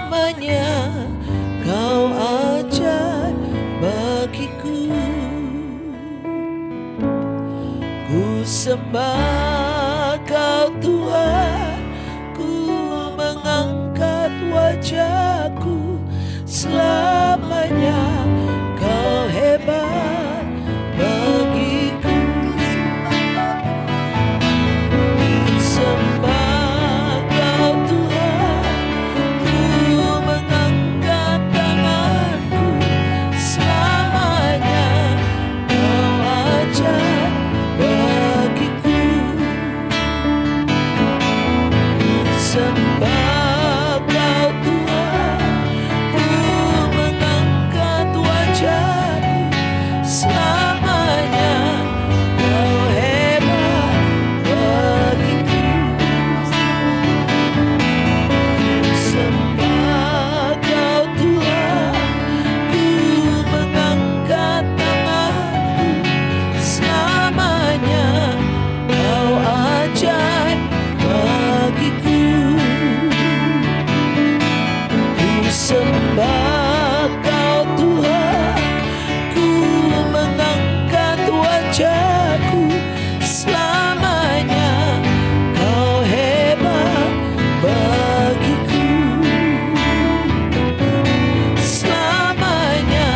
selamanya Kau ajaib bagiku. Ku sembah Kau Tuhan, ku mengangkat wajahku, selamanya Kau hebat bagiku. Ku sembah Kau Tuhan, ku mengangkat tanganku, selamanya Kau ajaib bagiku. Ku sembah Kau Tuhan, ku mengangkat wajahku, selamanya Kau hebat bagiku. Ku sembah Kau Tuhan, ku mengangkat tanganku, selamanya Kau ajaib bagiku. Ku sembah Kau Tuhan, ku mengangkat wajahku, selamanya Kau hebat bagiku. Selamanya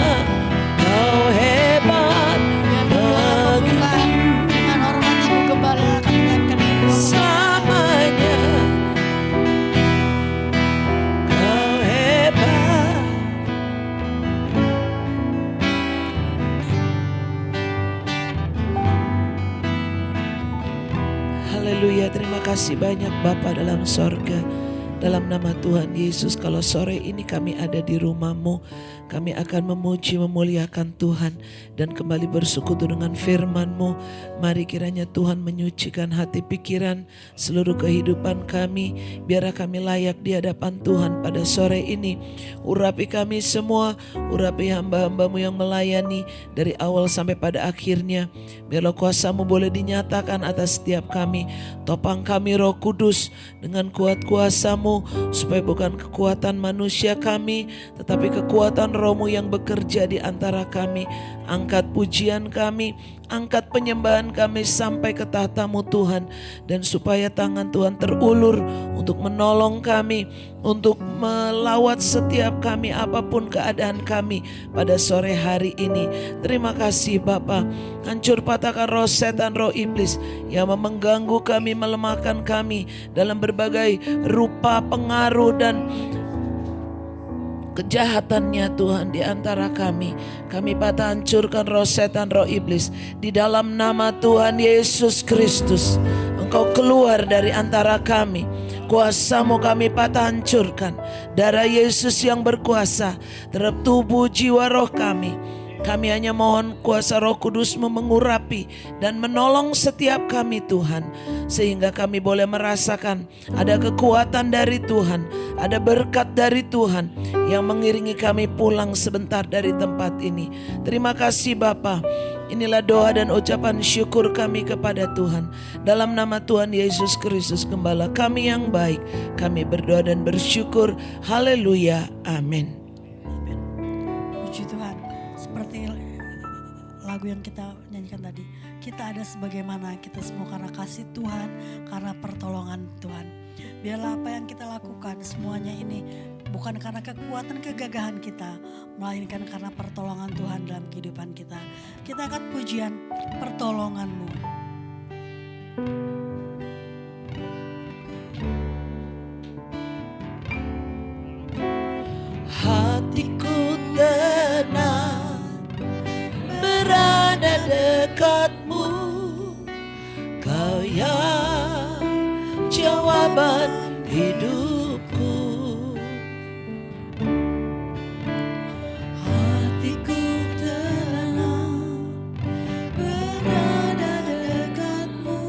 Kau hebat bagiku. Dengan hormat Ibu Gembala akan menyiapkan Selamanya Kau hebat. Haleluya, terima kasih banyak Bapa dalam sorga. Dalam nama Tuhan Yesus, kalau sore ini kami ada di rumah-Mu, kami akan memuji, memuliakan Tuhan dan kembali bersekutu dengan firman-Mu. Mari kiranya Tuhan menyucikan hati pikiran seluruh kehidupan kami, biarlah kami layak di hadapan Tuhan pada sore ini. Urapi kami semua, urapi hamba-hamba-Mu yang melayani dari awal sampai pada akhirnya. Biarlah kuasa-Mu boleh dinyatakan atas setiap kami. Topang kami Roh Kudus dengan kuat kuasa-Mu, supaya bukan kekuatan manusia kami, tetapi kekuatan Roh-Mu yang bekerja di antara kami. Angkat pujian kami, angkat penyembahan kami sampai ke tahta-Mu Tuhan, dan supaya tangan Tuhan terulur untuk menolong kami, untuk melawat setiap kami apapun keadaan kami pada sore hari ini. Terima kasih Bapa. Hancur patahkan roh setan, roh iblis yang mengganggu kami, melemahkan kami dalam berbagai rupa pengaruh dan kejahatannya Tuhan di antara kami. Kami patah hancurkan roh setan, roh iblis di dalam nama Tuhan Yesus Kristus. Engkau keluar dari antara kami. Kuasa-Mu kami patah hancurkan. Darah Yesus yang berkuasa terhadap tubuh, jiwa, roh kami. Kami hanya mohon kuasa Roh Kudus-Mu mengurapi dan menolong setiap kami Tuhan, sehingga kami boleh merasakan ada kekuatan dari Tuhan, ada berkat dari Tuhan yang mengiringi kami pulang sebentar dari tempat ini. Terima kasih Bapa. Inilah doa dan ucapan syukur kami kepada Tuhan. Dalam nama Tuhan Yesus Kristus Gembala kami yang baik, kami berdoa dan bersyukur. Haleluya. Amin. Puji Tuhan. Seperti lagu yang kita nyanyikan tadi, kita ada sebagaimana kita semua karena kasih Tuhan, karena pertolongan Tuhan. Biarlah apa yang kita lakukan semuanya ini bukan karena kekuatan kegagahan kita, melainkan karena pertolongan Tuhan dalam kehidupan kita. Kita akan pujian pertolongan-Mu. Hatiku tenang berada dekat-Mu, Kau yang jawaban hidupku. Hatiku tenang berada dekat-Mu,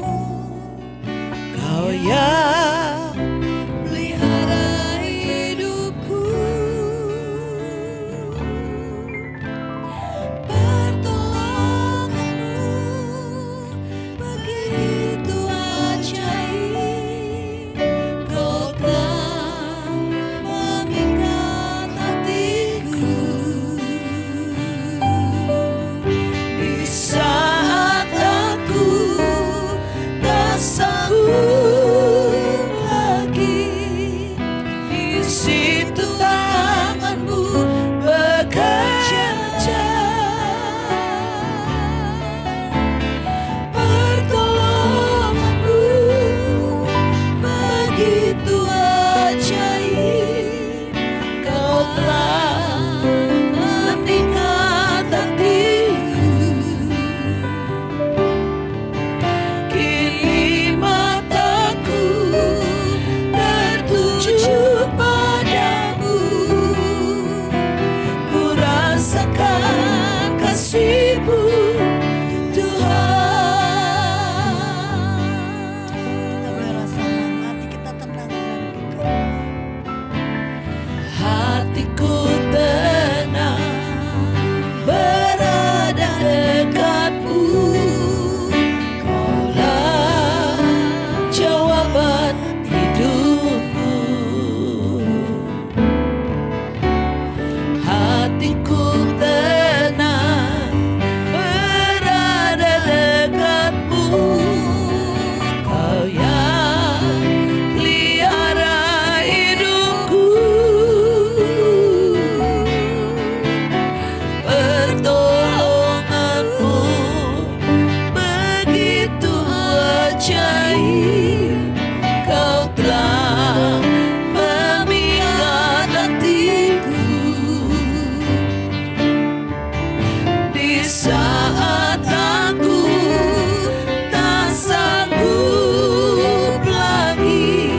hatiku tenang berada dekatmu. Kau yang pelihara hidupku, pertolonganmu begitu ajaib. Kau telah memikat hatiku di saat aku tak sanggup lagi.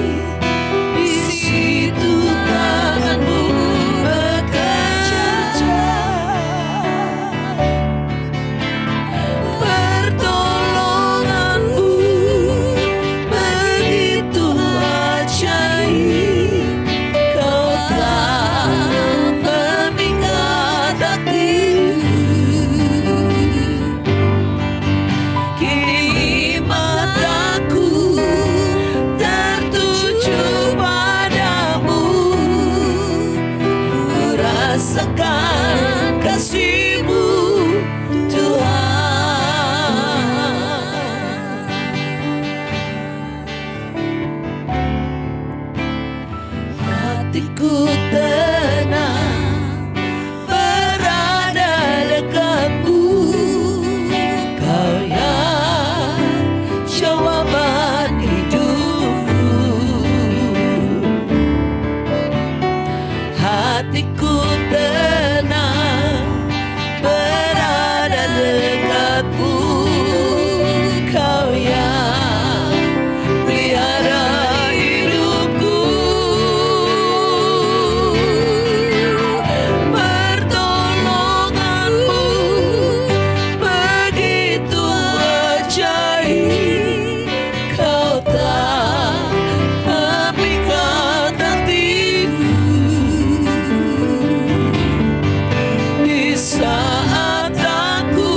Di situ tanganmu bekerja, pertolonganmu begitu ajaib. Kau telah memikat hatiku. Kini mataku tertuju padamu, ku rasakan kasih-Mu Tuhan. Hatiku tenang berada dekatmu. Kau yang jawaban hidupku. Hatiku tenang berada dekatmu. Kau yang pelihara hidupku, pertolonganmu begitu ajaib. Kau telah memikat hatiku di saat aku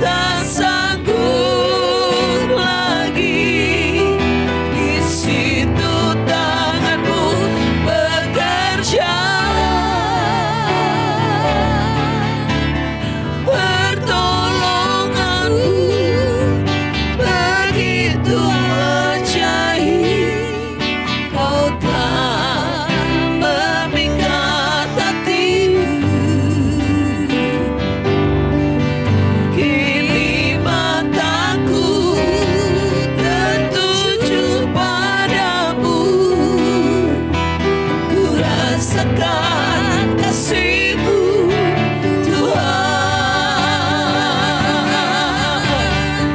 tak sanggup lagi. Di situ tanganmu bekerja, pertolonganmu begitu ajaib. Kau telah memikat hatiku. Kini mataku tertuju padamu, ku rasakan kasih-Mu Tuhan.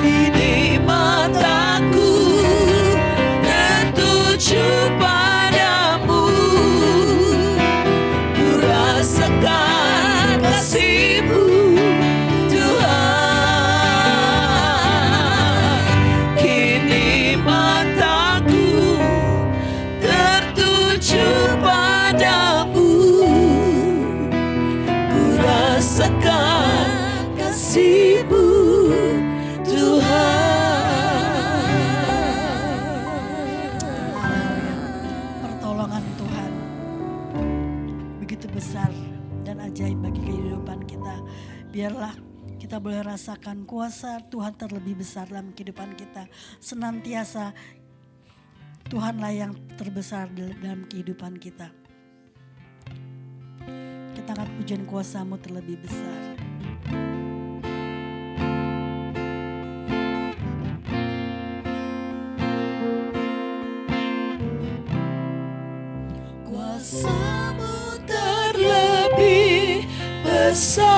Kini mataku tertuju padamu, ku rasakan kasih-Mu Tuhan. Kini mataku tertuju padamu, ku rasakan kasih-Mu Tuhan. Pertolongan Tuhan begitu besar dan ajaib bagi kehidupan kita. Biarlah kita boleh rasakan kuasa Tuhan terlebih besar dalam kehidupan kita. Senantiasa Tuhanlah yang terbesar dalam kehidupan kita. Kita angkat pujian kuasa-Mu terlebih besar. Kuasa-Mu terlebih besar,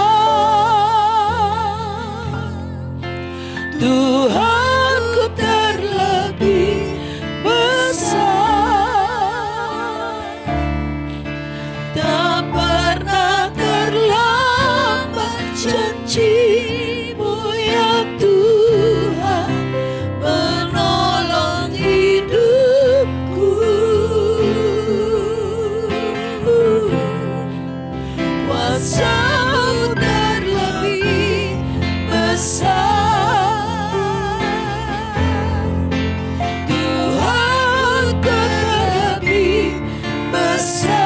Tuhanku terlebih besar. Tak pernah terlambat janji-Mu ya Tuhan, menolong hidupku. Kuasa-Mu terlebih besar, Tuhanku terlebih besar.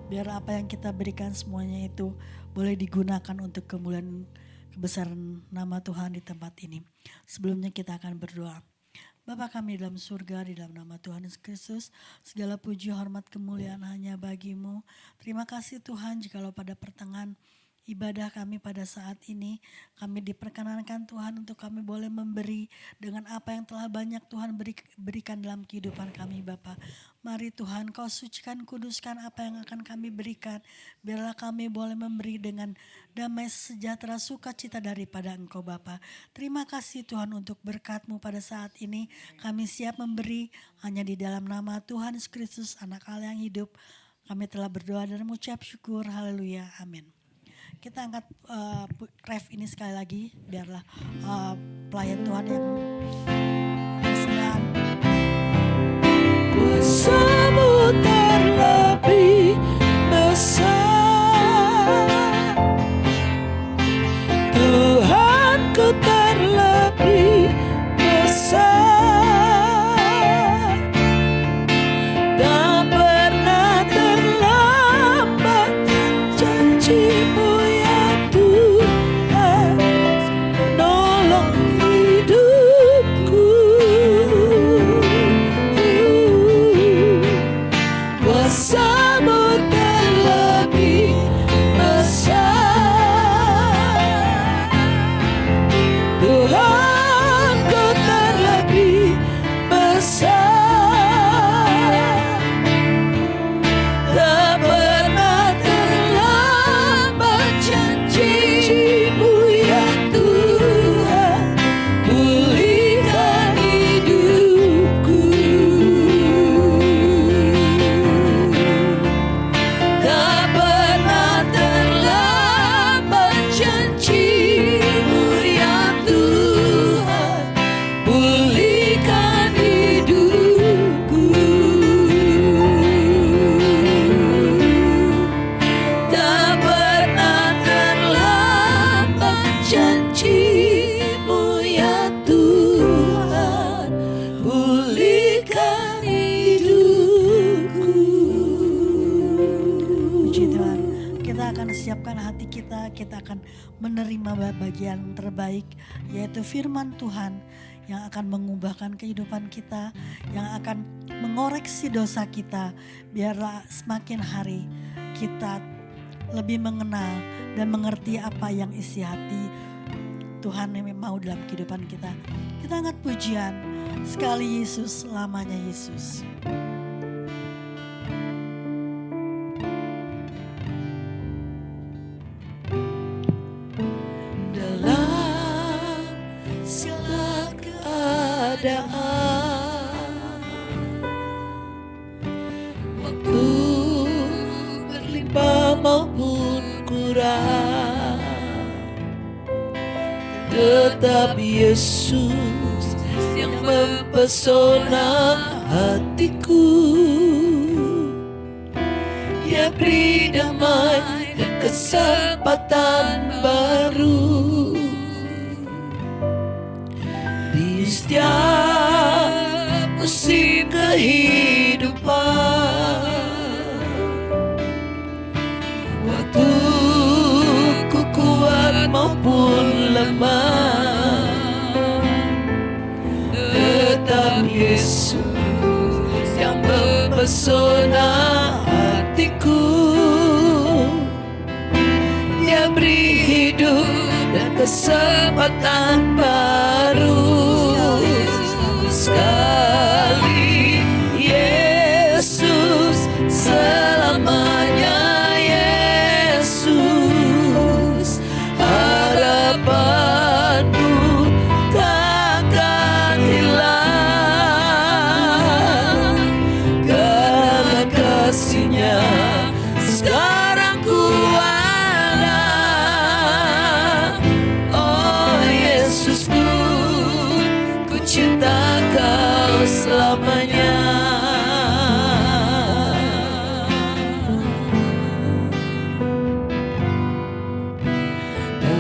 Biar apa yang kita berikan semuanya itu boleh digunakan untuk kemuliaan kebesaran nama Tuhan di tempat ini. Sebelumnya kita akan berdoa. Bapa kami dalam surga, di dalam nama Tuhan Yesus Kristus, segala puji, hormat, kemuliaan hanya bagi-Mu. Terima kasih Tuhan, jikalau pada pertengahan ibadah kami pada saat ini, kami diperkenankan Tuhan untuk kami boleh memberi dengan apa yang telah banyak Tuhan berikan dalam kehidupan kami Bapa. Mari Tuhan Kau sucikan, kuduskan apa yang akan kami berikan. Biarlah kami boleh memberi dengan damai sejahtera sukacita daripada Engkau Bapa. Terima kasih Tuhan untuk berkat-Mu pada saat ini. Kami siap memberi hanya di dalam nama Tuhan Yesus Kristus, Anak Allah yang hidup. Kami telah berdoa dan mengucap syukur. Haleluya. Amin. Kita angkat ref ini sekali lagi, biarlah pelayan Tuhan yang bersenang. Kuasamu terlebih besar, Tuhanku terlebih besar, tak pernah terlambat janji-Mu. Kita akan menerima bagian terbaik, yaitu firman Tuhan yang akan mengubahkan kehidupan kita, yang akan mengoreksi dosa kita. Biarlah semakin hari kita lebih mengenal dan mengerti apa yang isi hati Tuhan yang mau dalam kehidupan kita. Kita angkat pujian, sekali Yesus, selamanya Yesus. Waktu berlimpah maupun kurang, tetap Yesus yang mempesona hatiku. Dia beri damai dan kesempatan baru di setiap musim kehidupan. Waktu ku kuat maupun lemah, tetap Yesus yang mempesona hatiku. Dia beri hidup dan kesempatan baru. Sekali Yesus, selamanya Yesus. Harapanku takkan hilang, karena kasih-Nya sekarang ku ada. Oh Yesusku, ku cinta Kau selamanya.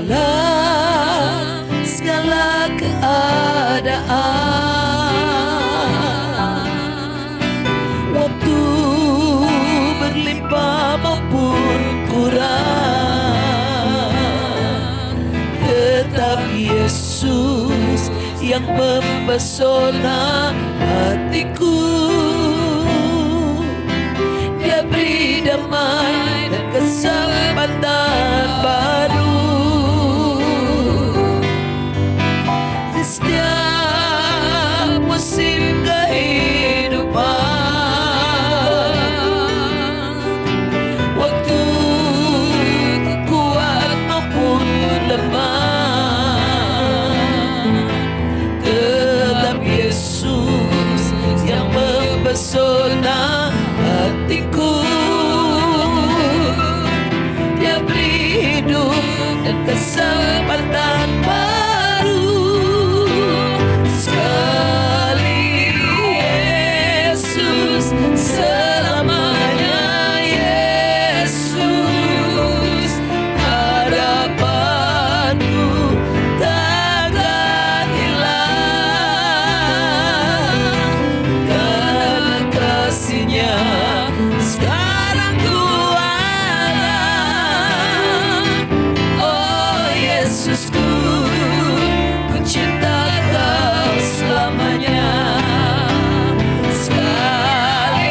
Dalam segala keadaan, waktu berlimpah maupun yang mempesona hatiku. Dia beri damai dan kesempatan baru di setiap musim kehidupan. Waktu kuat maupun lemah, tetap Yesus yang mempesona hatiku. Dia beri hidup dan kesempatan baru. Sekali Yesus, selamanya Yesus. Harapanku takkan hilang, karena kasih-Nya sekarang ku ada. Oh Yesusku, ku cinta Kau selamanya. Sekali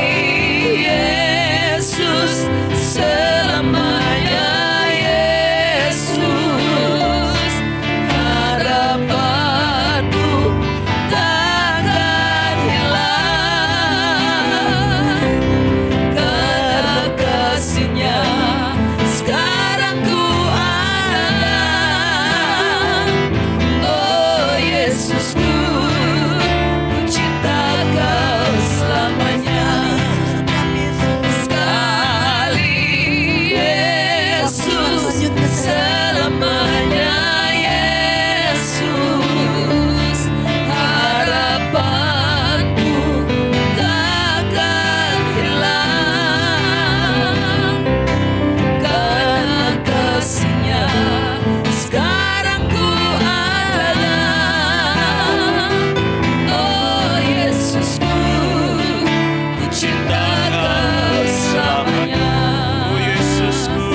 Yesus, selamanya Yesus. Harapanku takkan hilang, karena kasih-Nya sekarang ku ada. Oh Yesusku, ku cinta Kau selamanya. Sekali Yesus, selamanya Yesus. Harapanku takkan hilang, karena kasih-Nya sekarang ku ada. Oh Yesusku, ku cinta Kau selamanya. Oh Yesusku,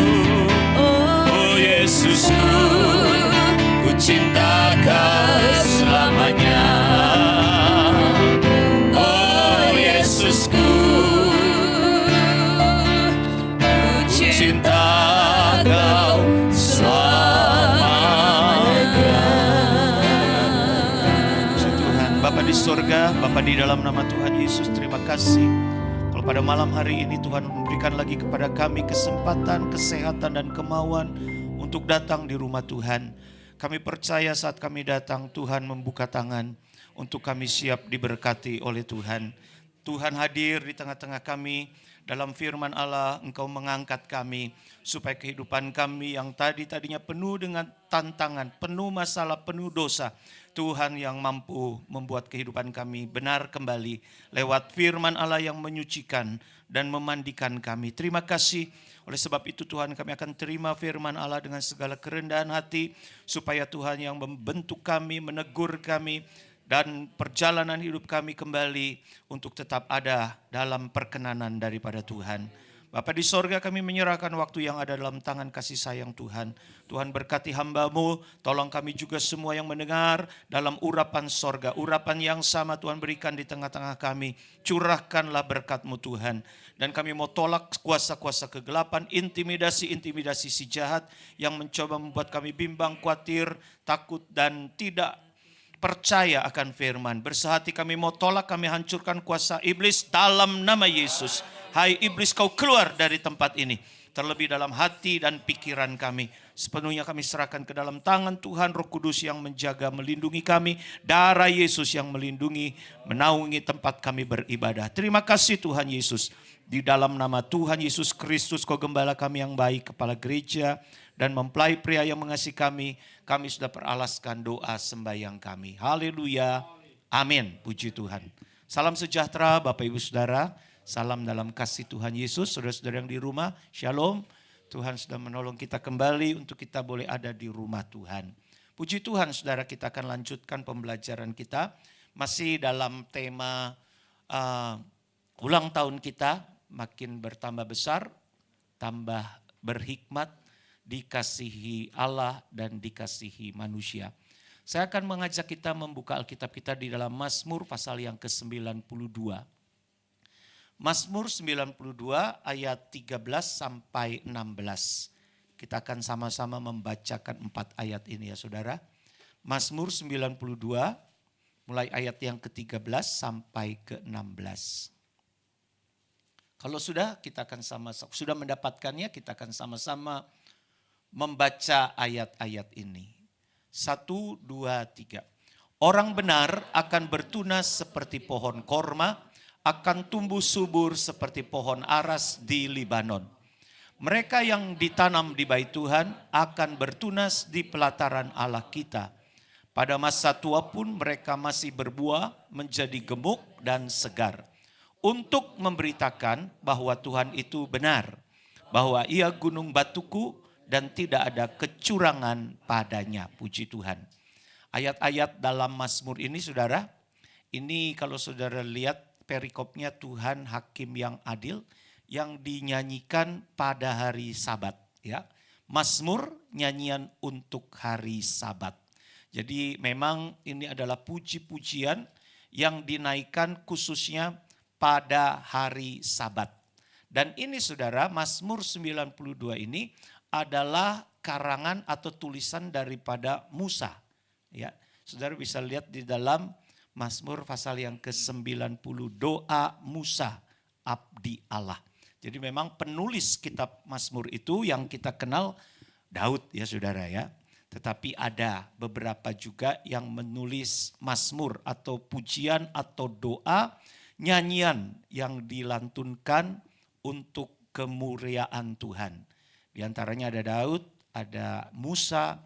Oh Yesusku, ku cinta Kau selamanya. Oh Yesusku, ku cinta Kau selamanya. Puji Tuhan, Bapa di sorga, Bapa di dalam nama Tuhan Yesus, terima kasih. Kalau pada malam hari ini Tuhan memberikan lagi kepada kami kesempatan, kesehatan dan kemauan untuk datang di rumah Tuhan. Kami percaya saat kami datang Tuhan membuka tangan untuk kami siap diberkati oleh Tuhan. Tuhan hadir di tengah-tengah kami. Dalam firman Allah Engkau mengangkat kami supaya kehidupan kami yang tadinya penuh dengan tantangan, penuh masalah, penuh dosa, Tuhan yang mampu membuat kehidupan kami benar kembali lewat firman Allah yang menyucikan dan memandikan kami. Terima kasih. Oleh sebab itu Tuhan, kami akan terima firman Allah dengan segala kerendahan hati supaya Tuhan yang membentuk kami, menegur kami, dan perjalanan hidup kami kembali untuk tetap ada dalam perkenanan daripada Tuhan. Bapa di sorga, kami menyerahkan waktu yang ada dalam tangan kasih sayang Tuhan. Tuhan berkati hamba-Mu, tolong kami juga semua yang mendengar dalam urapan sorga. Urapan yang sama Tuhan berikan di tengah-tengah kami. Curahkanlah berkat-Mu Tuhan. Dan kami mau tolak kuasa-kuasa kegelapan, intimidasi-intimidasi si jahat yang mencoba membuat kami bimbang, khawatir, takut dan tidak percaya akan firman. Bersehati kami mau tolak, kami hancurkan kuasa iblis dalam nama Yesus. Hai iblis, kau keluar dari tempat ini. Terlebih dalam hati dan pikiran kami. Sepenuhnya kami serahkan ke dalam tangan Tuhan Roh Kudus yang menjaga, melindungi kami. Darah Yesus yang melindungi, menaungi tempat kami beribadah. Terima kasih Tuhan Yesus. Di dalam nama Tuhan Yesus Kristus, Kau gembala kami yang baik, kepala gereja, dan mempelai pria yang mengasihi kami sudah peralaskan doa sembahyang kami. Haleluya. Amin. Puji Tuhan. Salam sejahtera Bapak Ibu Saudara. Salam dalam kasih Tuhan Yesus. Saudara-saudara yang di rumah, shalom. Tuhan sudah menolong kita kembali untuk kita boleh ada di rumah Tuhan. Puji Tuhan saudara, kita akan lanjutkan pembelajaran kita. Masih dalam tema ulang tahun kita, makin bertambah besar, tambah berhikmat, dikasihi Allah dan dikasihi manusia. Saya akan mengajak kita membuka Alkitab kita di dalam Mazmur pasal yang ke-92. Mazmur 92 ayat 13 sampai 16. Kita akan sama-sama membacakan 4 ayat ini ya saudara. Mazmur 92 mulai ayat yang ke-13 sampai ke-16. Kalau sudah, kita akan sama-sama, sudah mendapatkannya, kita akan sama-sama membaca ayat-ayat ini. 1, 2, 3. Orang benar akan bertunas seperti pohon korma, akan tumbuh subur seperti pohon aras di Libanon. Mereka yang ditanam di bait Tuhan akan bertunas di pelataran Allah kita. Pada masa tua pun mereka masih berbuah menjadi gemuk dan segar. Untuk memberitakan bahwa Tuhan itu benar, bahwa Ia gunung batuku dan tidak ada kecurangan padanya. Puji Tuhan. Ayat-ayat dalam Mazmur ini saudara, ini kalau saudara lihat perikopnya Tuhan hakim yang adil yang dinyanyikan pada hari Sabat. Ya, Mazmur nyanyian untuk hari Sabat. Jadi memang ini adalah puji-pujian yang dinaikkan khususnya pada hari Sabat. Dan ini saudara, Mazmur 92 ini adalah karangan atau tulisan daripada Musa. Ya, saudara bisa lihat di dalam Mazmur pasal yang ke-90, doa Musa, abdi Allah. Jadi memang penulis kitab Mazmur itu yang kita kenal Daud ya saudara ya. Tetapi ada beberapa juga yang menulis Mazmur atau pujian atau doa, nyanyian yang dilantunkan untuk kemuliaan Tuhan. Di antaranya ada Daud, ada Musa,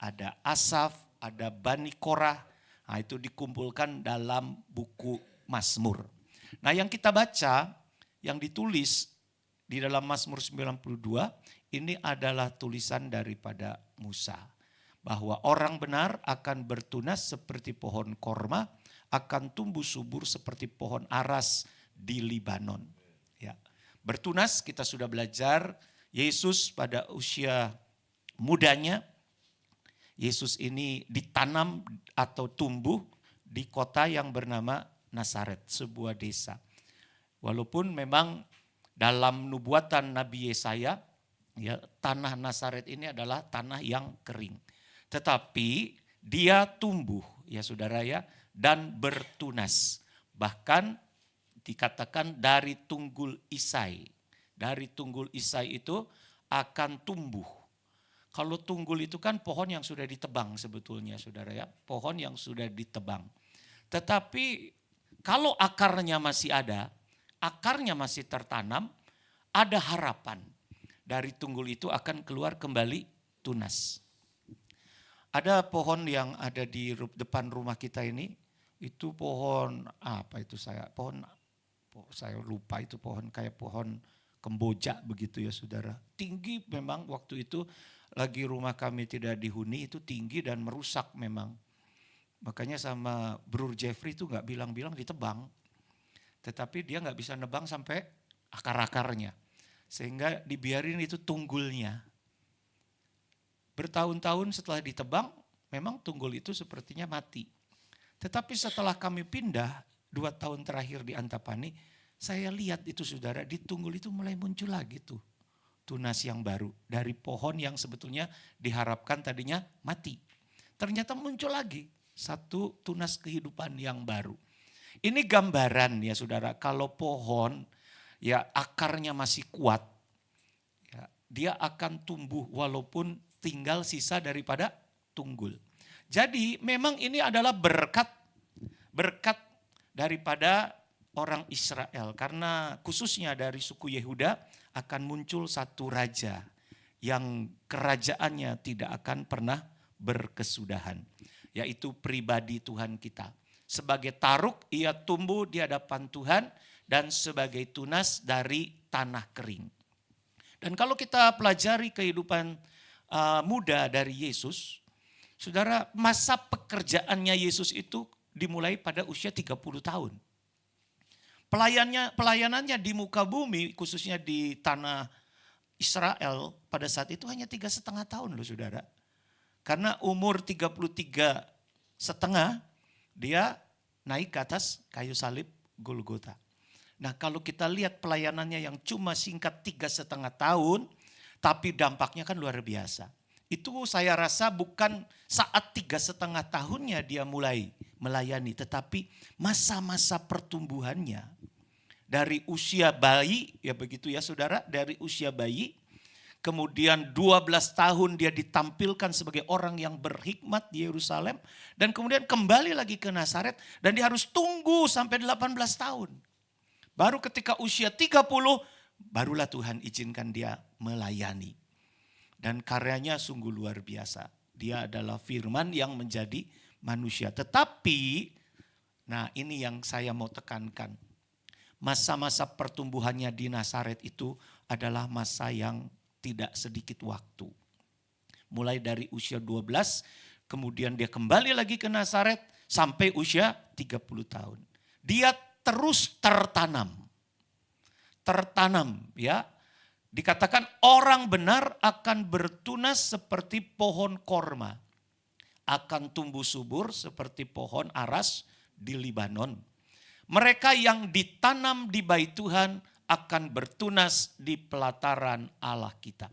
ada Asaf, ada Bani Korah. Nah, itu dikumpulkan dalam buku Mazmur. Nah, yang kita baca, yang ditulis di dalam Mazmur 92, ini adalah tulisan daripada Musa. Bahwa orang benar akan bertunas seperti pohon korma, akan tumbuh subur seperti pohon aras di Libanon. Ya. Bertunas kita sudah belajar, Yesus pada usia mudanya, Yesus ini ditanam atau tumbuh di kota yang bernama Nazaret, sebuah desa. Walaupun memang dalam nubuatan Nabi Yesaya, ya, tanah Nazaret ini adalah tanah yang kering. Tetapi dia tumbuh ya saudara ya, dan bertunas. Bahkan dikatakan dari tunggul Isai. Dari tunggul Isai itu akan tumbuh. Kalau tunggul itu kan pohon yang sudah ditebang sebetulnya saudara ya. Pohon yang sudah ditebang. Tetapi kalau akarnya masih ada, akarnya masih tertanam, ada harapan. Dari tunggul itu akan keluar kembali tunas. Ada pohon yang ada di depan rumah kita ini, itu pohon apa itu saya lupa itu pohon kayak pohon kemboja begitu ya saudara. Tinggi memang waktu itu lagi rumah kami tidak dihuni itu tinggi dan merusak memang. Makanya sama Bro Jeffrey itu gak bilang-bilang ditebang. Tetapi dia gak bisa nebang sampai akar-akarnya. Sehingga dibiarin itu tunggulnya. Bertahun-tahun setelah ditebang, memang tunggul itu sepertinya mati. Tetapi setelah kami pindah 2 tahun terakhir di Antapani, saya lihat itu saudara, di tunggul itu mulai muncul lagi tuh tunas yang baru. Dari pohon yang sebetulnya diharapkan tadinya mati. Ternyata muncul lagi satu tunas kehidupan yang baru. Ini gambaran ya saudara, kalau pohon ya akarnya masih kuat, ya, dia akan tumbuh walaupun tinggal sisa daripada tunggul. Jadi memang ini adalah berkat daripada orang Israel. Karena khususnya dari suku Yehuda akan muncul satu raja yang kerajaannya tidak akan pernah berkesudahan. Yaitu pribadi Tuhan kita. Sebagai taruk ia tumbuh di hadapan Tuhan dan sebagai tunas dari tanah kering. Dan kalau kita pelajari kehidupan muda dari Yesus, saudara, masa pekerjaannya Yesus itu dimulai pada usia 30 tahun. Pelayanannya di muka bumi, khususnya di tanah Israel pada saat itu hanya 3,5 tahun loh saudara. Karena umur 33 setengah dia naik ke atas kayu salib Golgota. Nah kalau kita lihat pelayanannya yang cuma singkat 3,5 tahun, tapi dampaknya kan luar biasa. Itu saya rasa bukan saat 3,5 tahunnya dia mulai melayani, tetapi masa-masa pertumbuhannya. Dari usia bayi, ya begitu ya saudara, dari usia bayi, kemudian 12 tahun dia ditampilkan sebagai orang yang berhikmat di Yerusalem, dan kemudian kembali lagi ke Nazaret, dan dia harus tunggu sampai 18 tahun. Baru ketika usia 30, barulah Tuhan izinkan dia melayani. Dan karyanya sungguh luar biasa. Dia adalah firman yang menjadi manusia. Tetapi, nah ini yang saya mau tekankan. Masa-masa pertumbuhannya di Nazaret itu adalah masa yang tidak sedikit waktu. Mulai dari usia 12, kemudian dia kembali lagi ke Nazaret sampai usia 30 tahun. Dia terus tertanam. Tertanam ya. Dikatakan orang benar akan bertunas seperti pohon korma. Akan tumbuh subur seperti pohon aras di Libanon. Mereka yang ditanam di bait Tuhan akan bertunas di pelataran Allah kita.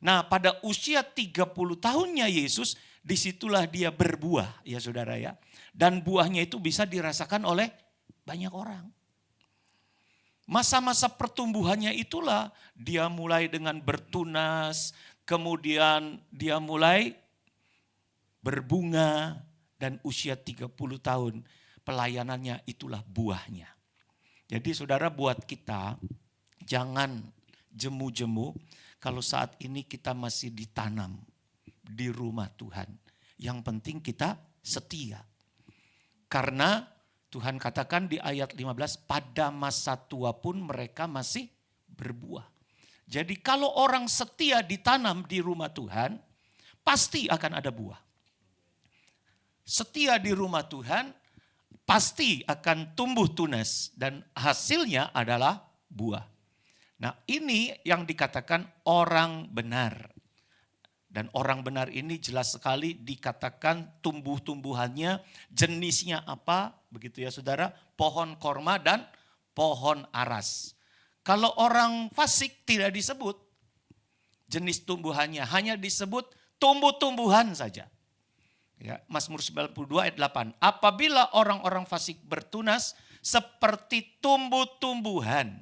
Nah pada usia 30 tahunnya Yesus, disitulah dia berbuah ya saudara ya. Dan buahnya itu bisa dirasakan oleh banyak orang. Masa-masa pertumbuhannya itulah dia mulai dengan bertunas, kemudian dia mulai berbunga, dan usia 30 tahun pelayanannya itulah buahnya. Jadi saudara buat kita jangan jemu-jemu kalau saat ini kita masih ditanam di rumah Tuhan. Yang penting kita setia. Karena Tuhan katakan di ayat 15, pada masa tua pun mereka masih berbuah. Jadi kalau orang setia ditanam di rumah Tuhan, pasti akan ada buah. Setia di rumah Tuhan, pasti akan tumbuh tunas dan hasilnya adalah buah. Nah ini yang dikatakan orang benar. Dan orang benar ini jelas sekali dikatakan tumbuh-tumbuhannya, jenisnya apa, begitu ya saudara, pohon korma dan pohon aras. Kalau orang fasik tidak disebut jenis tumbuhannya, hanya disebut tumbuh-tumbuhan saja. Ya, Mazmur 92 ayat 8, apabila orang-orang fasik bertunas seperti tumbuh-tumbuhan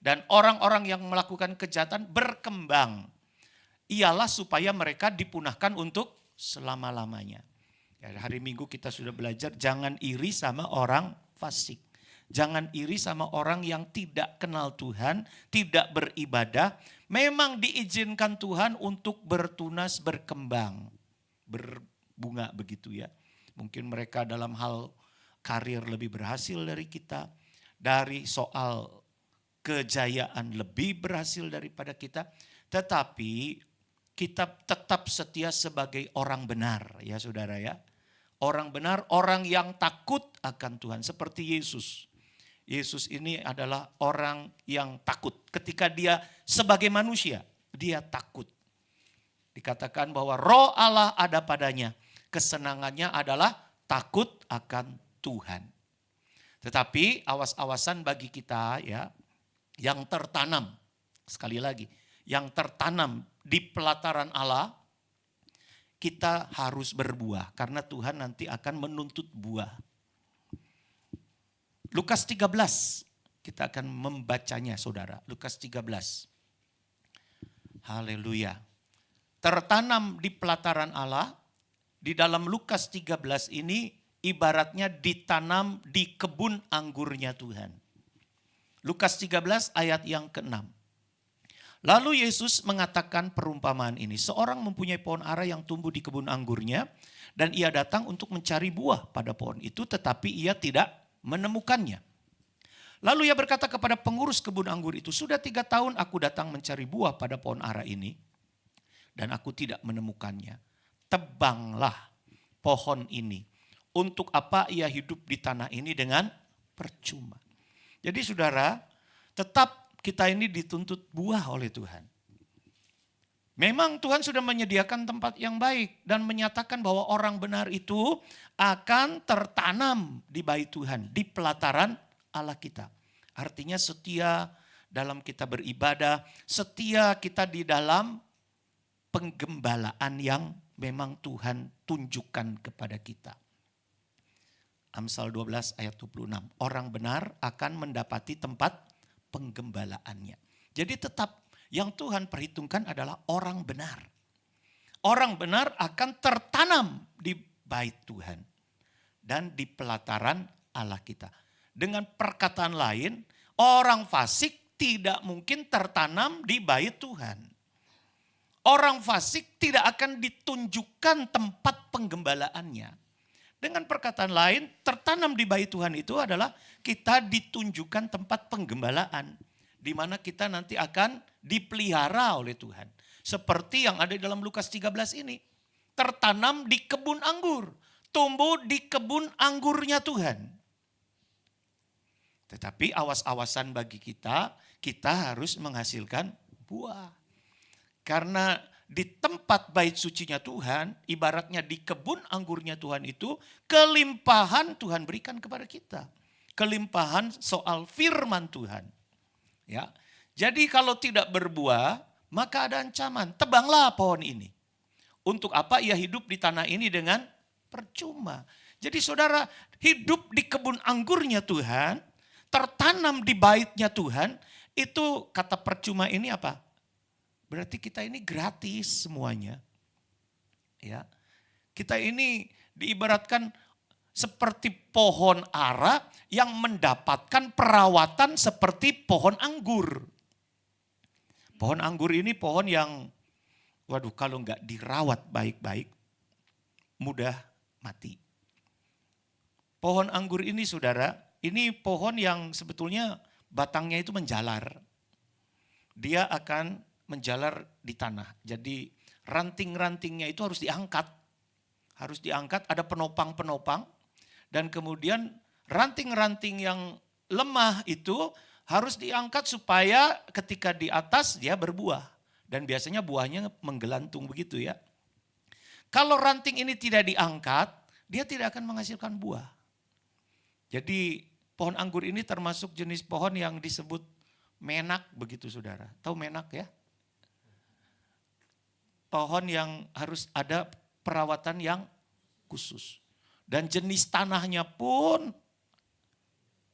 dan orang-orang yang melakukan kejahatan berkembang, ialah supaya mereka dipunahkan untuk selama-lamanya. Ya, hari Minggu kita sudah belajar jangan iri sama orang fasik. Jangan iri sama orang yang tidak kenal Tuhan, tidak beribadah. Memang diizinkan Tuhan untuk bertunas, berkembang, berbunga begitu ya. Mungkin mereka dalam hal karir lebih berhasil dari kita. Dari soal kejayaan lebih berhasil daripada kita. Tetapi kita tetap setia sebagai orang benar ya saudara ya. Orang benar, orang yang takut akan Tuhan seperti Yesus. Yesus ini adalah orang yang takut. Ketika dia sebagai manusia, dia takut. Dikatakan bahwa roh Allah ada padanya. Kesenangannya adalah takut akan Tuhan. Tetapi awas-awasan bagi kita ya, yang tertanam, sekali lagi, yang tertanam di pelataran Allah, kita harus berbuah karena Tuhan nanti akan menuntut buah. Lukas 13, kita akan membacanya saudara. Lukas 13. Haleluya. Tertanam di pelataran Allah, di dalam Lukas 13 ini ibaratnya ditanam di kebun anggurnya Tuhan. Lukas 13 ayat yang ke-6. Lalu Yesus mengatakan perumpamaan ini. Seorang mempunyai pohon ara yang tumbuh di kebun anggurnya. Dan ia datang untuk mencari buah pada pohon itu. Tetapi ia tidak menemukannya. Lalu ia berkata kepada pengurus kebun anggur itu. Sudah 3 tahun aku datang mencari buah pada pohon ara ini. Dan aku tidak menemukannya. Tebanglah pohon ini. Untuk apa ia hidup di tanah ini dengan percuma. Jadi saudara, tetap kita ini dituntut buah oleh Tuhan. Memang Tuhan sudah menyediakan tempat yang baik dan menyatakan bahwa orang benar itu akan tertanam di bait Tuhan, di pelataran Allah kita. Artinya setia dalam kita beribadah, setia kita di dalam penggembalaan yang memang Tuhan tunjukkan kepada kita. Amsal 12 ayat 26, orang benar akan mendapati tempat penggembalaannya. Jadi tetap yang Tuhan perhitungkan adalah orang benar. Orang benar akan tertanam di bait Tuhan dan di pelataran Allah kita. Dengan perkataan lain, orang fasik tidak mungkin tertanam di bait Tuhan. Orang fasik tidak akan ditunjukkan tempat penggembalaannya. Dengan perkataan lain, tertanam di bait Tuhan itu adalah kita ditunjukkan tempat penggembalaan, di mana kita nanti akan dipelihara oleh Tuhan. Seperti yang ada di dalam Lukas 13 ini. Tertanam di kebun anggur. Tumbuh di kebun anggurnya Tuhan. Tetapi awas-awasan bagi kita harus menghasilkan buah. Karena di tempat bait sucinya Tuhan, ibaratnya di kebun anggurnya Tuhan itu, kelimpahan Tuhan berikan kepada kita. Kelimpahan soal firman Tuhan. Ya, jadi kalau tidak berbuah, maka ada ancaman. Tebanglah pohon ini. Untuk apa ia hidup di tanah ini dengan percuma. Jadi saudara, hidup di kebun anggurnya Tuhan, tertanam di baitnya Tuhan, itu kata percuma ini apa? Berarti kita ini gratis semuanya. Ya. Kita ini diibaratkan seperti pohon ara yang mendapatkan perawatan seperti pohon anggur. Pohon anggur ini pohon yang, waduh kalau nggak dirawat baik-baik, mudah mati. Pohon anggur ini saudara, ini pohon yang sebetulnya batangnya itu menjalar. Dia akan menjalar di tanah. Jadi ranting-rantingnya itu harus diangkat. Harus diangkat, ada penopang-penopang. Dan kemudian ranting-ranting yang lemah itu harus diangkat supaya ketika di atas dia berbuah. Dan biasanya buahnya menggelantung begitu ya. Kalau ranting ini tidak diangkat, dia tidak akan menghasilkan buah. Jadi pohon anggur ini termasuk jenis pohon yang disebut menak begitu saudara. Tahu menak ya? Pohon yang harus ada perawatan yang khusus. Dan jenis tanahnya pun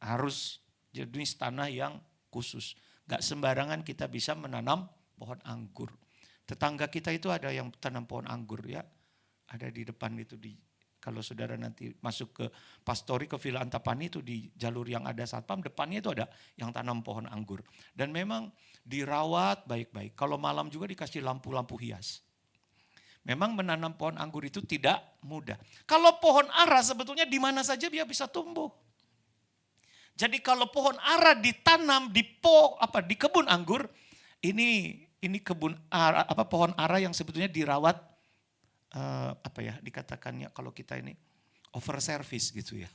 harus jenis tanah yang khusus. Gak sembarangan kita bisa menanam pohon anggur. Tetangga kita itu ada yang tanam pohon anggur ya. Ada di depan itu, kalau saudara nanti masuk ke Pastori, ke Villa Antapani itu di jalur yang ada satpam, depannya itu ada yang tanam pohon anggur. Dan memang dirawat baik-baik. Kalau malam juga dikasih lampu-lampu hias. Memang menanam pohon anggur itu tidak mudah. Kalau pohon ara sebetulnya di mana saja dia bisa tumbuh. Jadi kalau pohon ara ditanam di kebun anggur, ini kebun ara, pohon ara yang sebetulnya dirawat dikatakannya kalau kita ini over service gitu ya.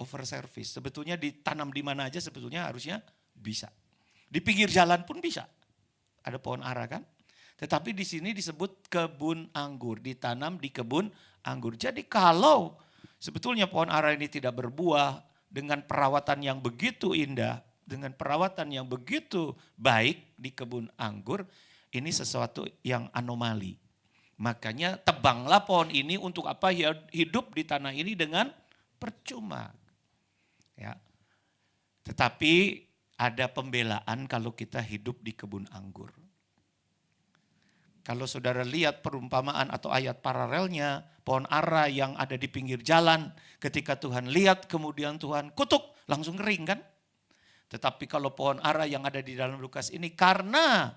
Over service. Sebetulnya ditanam di mana aja sebetulnya harusnya bisa. Di pinggir jalan pun bisa. Ada pohon ara kan? Tetapi di sini disebut kebun anggur, ditanam di kebun anggur. Jadi kalau sebetulnya pohon ara ini tidak berbuah dengan perawatan yang begitu indah, dengan perawatan yang begitu baik di kebun anggur, ini sesuatu yang anomali. Makanya tebanglah pohon ini untuk apa? Hidup di tanah ini dengan percuma. Ya. Tetapi ada pembelaan kalau kita hidup di kebun anggur. Kalau saudara lihat perumpamaan atau ayat paralelnya, pohon ara yang ada di pinggir jalan, ketika Tuhan lihat kemudian Tuhan kutuk, langsung kering kan? Tetapi kalau pohon ara yang ada di dalam Lukas ini karena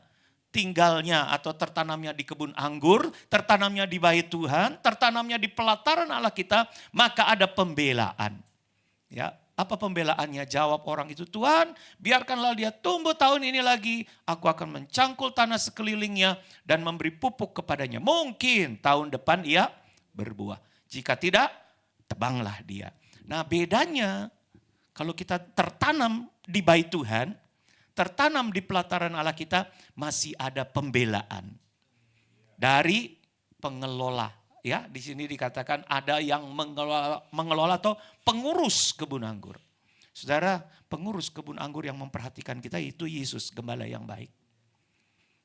tinggalnya atau tertanamnya di kebun anggur, tertanamnya di bait Tuhan, tertanamnya di pelataran Allah kita, maka ada pembelaan. Ya, apa pembelaannya? Jawab orang itu, Tuhan biarkanlah dia tumbuh tahun ini lagi, aku akan mencangkul tanah sekelilingnya dan memberi pupuk kepadanya. Mungkin tahun depan ia berbuah. Jika tidak, tebanglah dia. Nah bedanya kalau kita tertanam di bait Tuhan, tertanam di pelataran Allah kita, masih ada pembelaan dari pengelola. Ya, di sini dikatakan ada yang mengelola atau pengurus kebun anggur. Saudara, pengurus kebun anggur yang memperhatikan kita itu Yesus, gembala yang baik.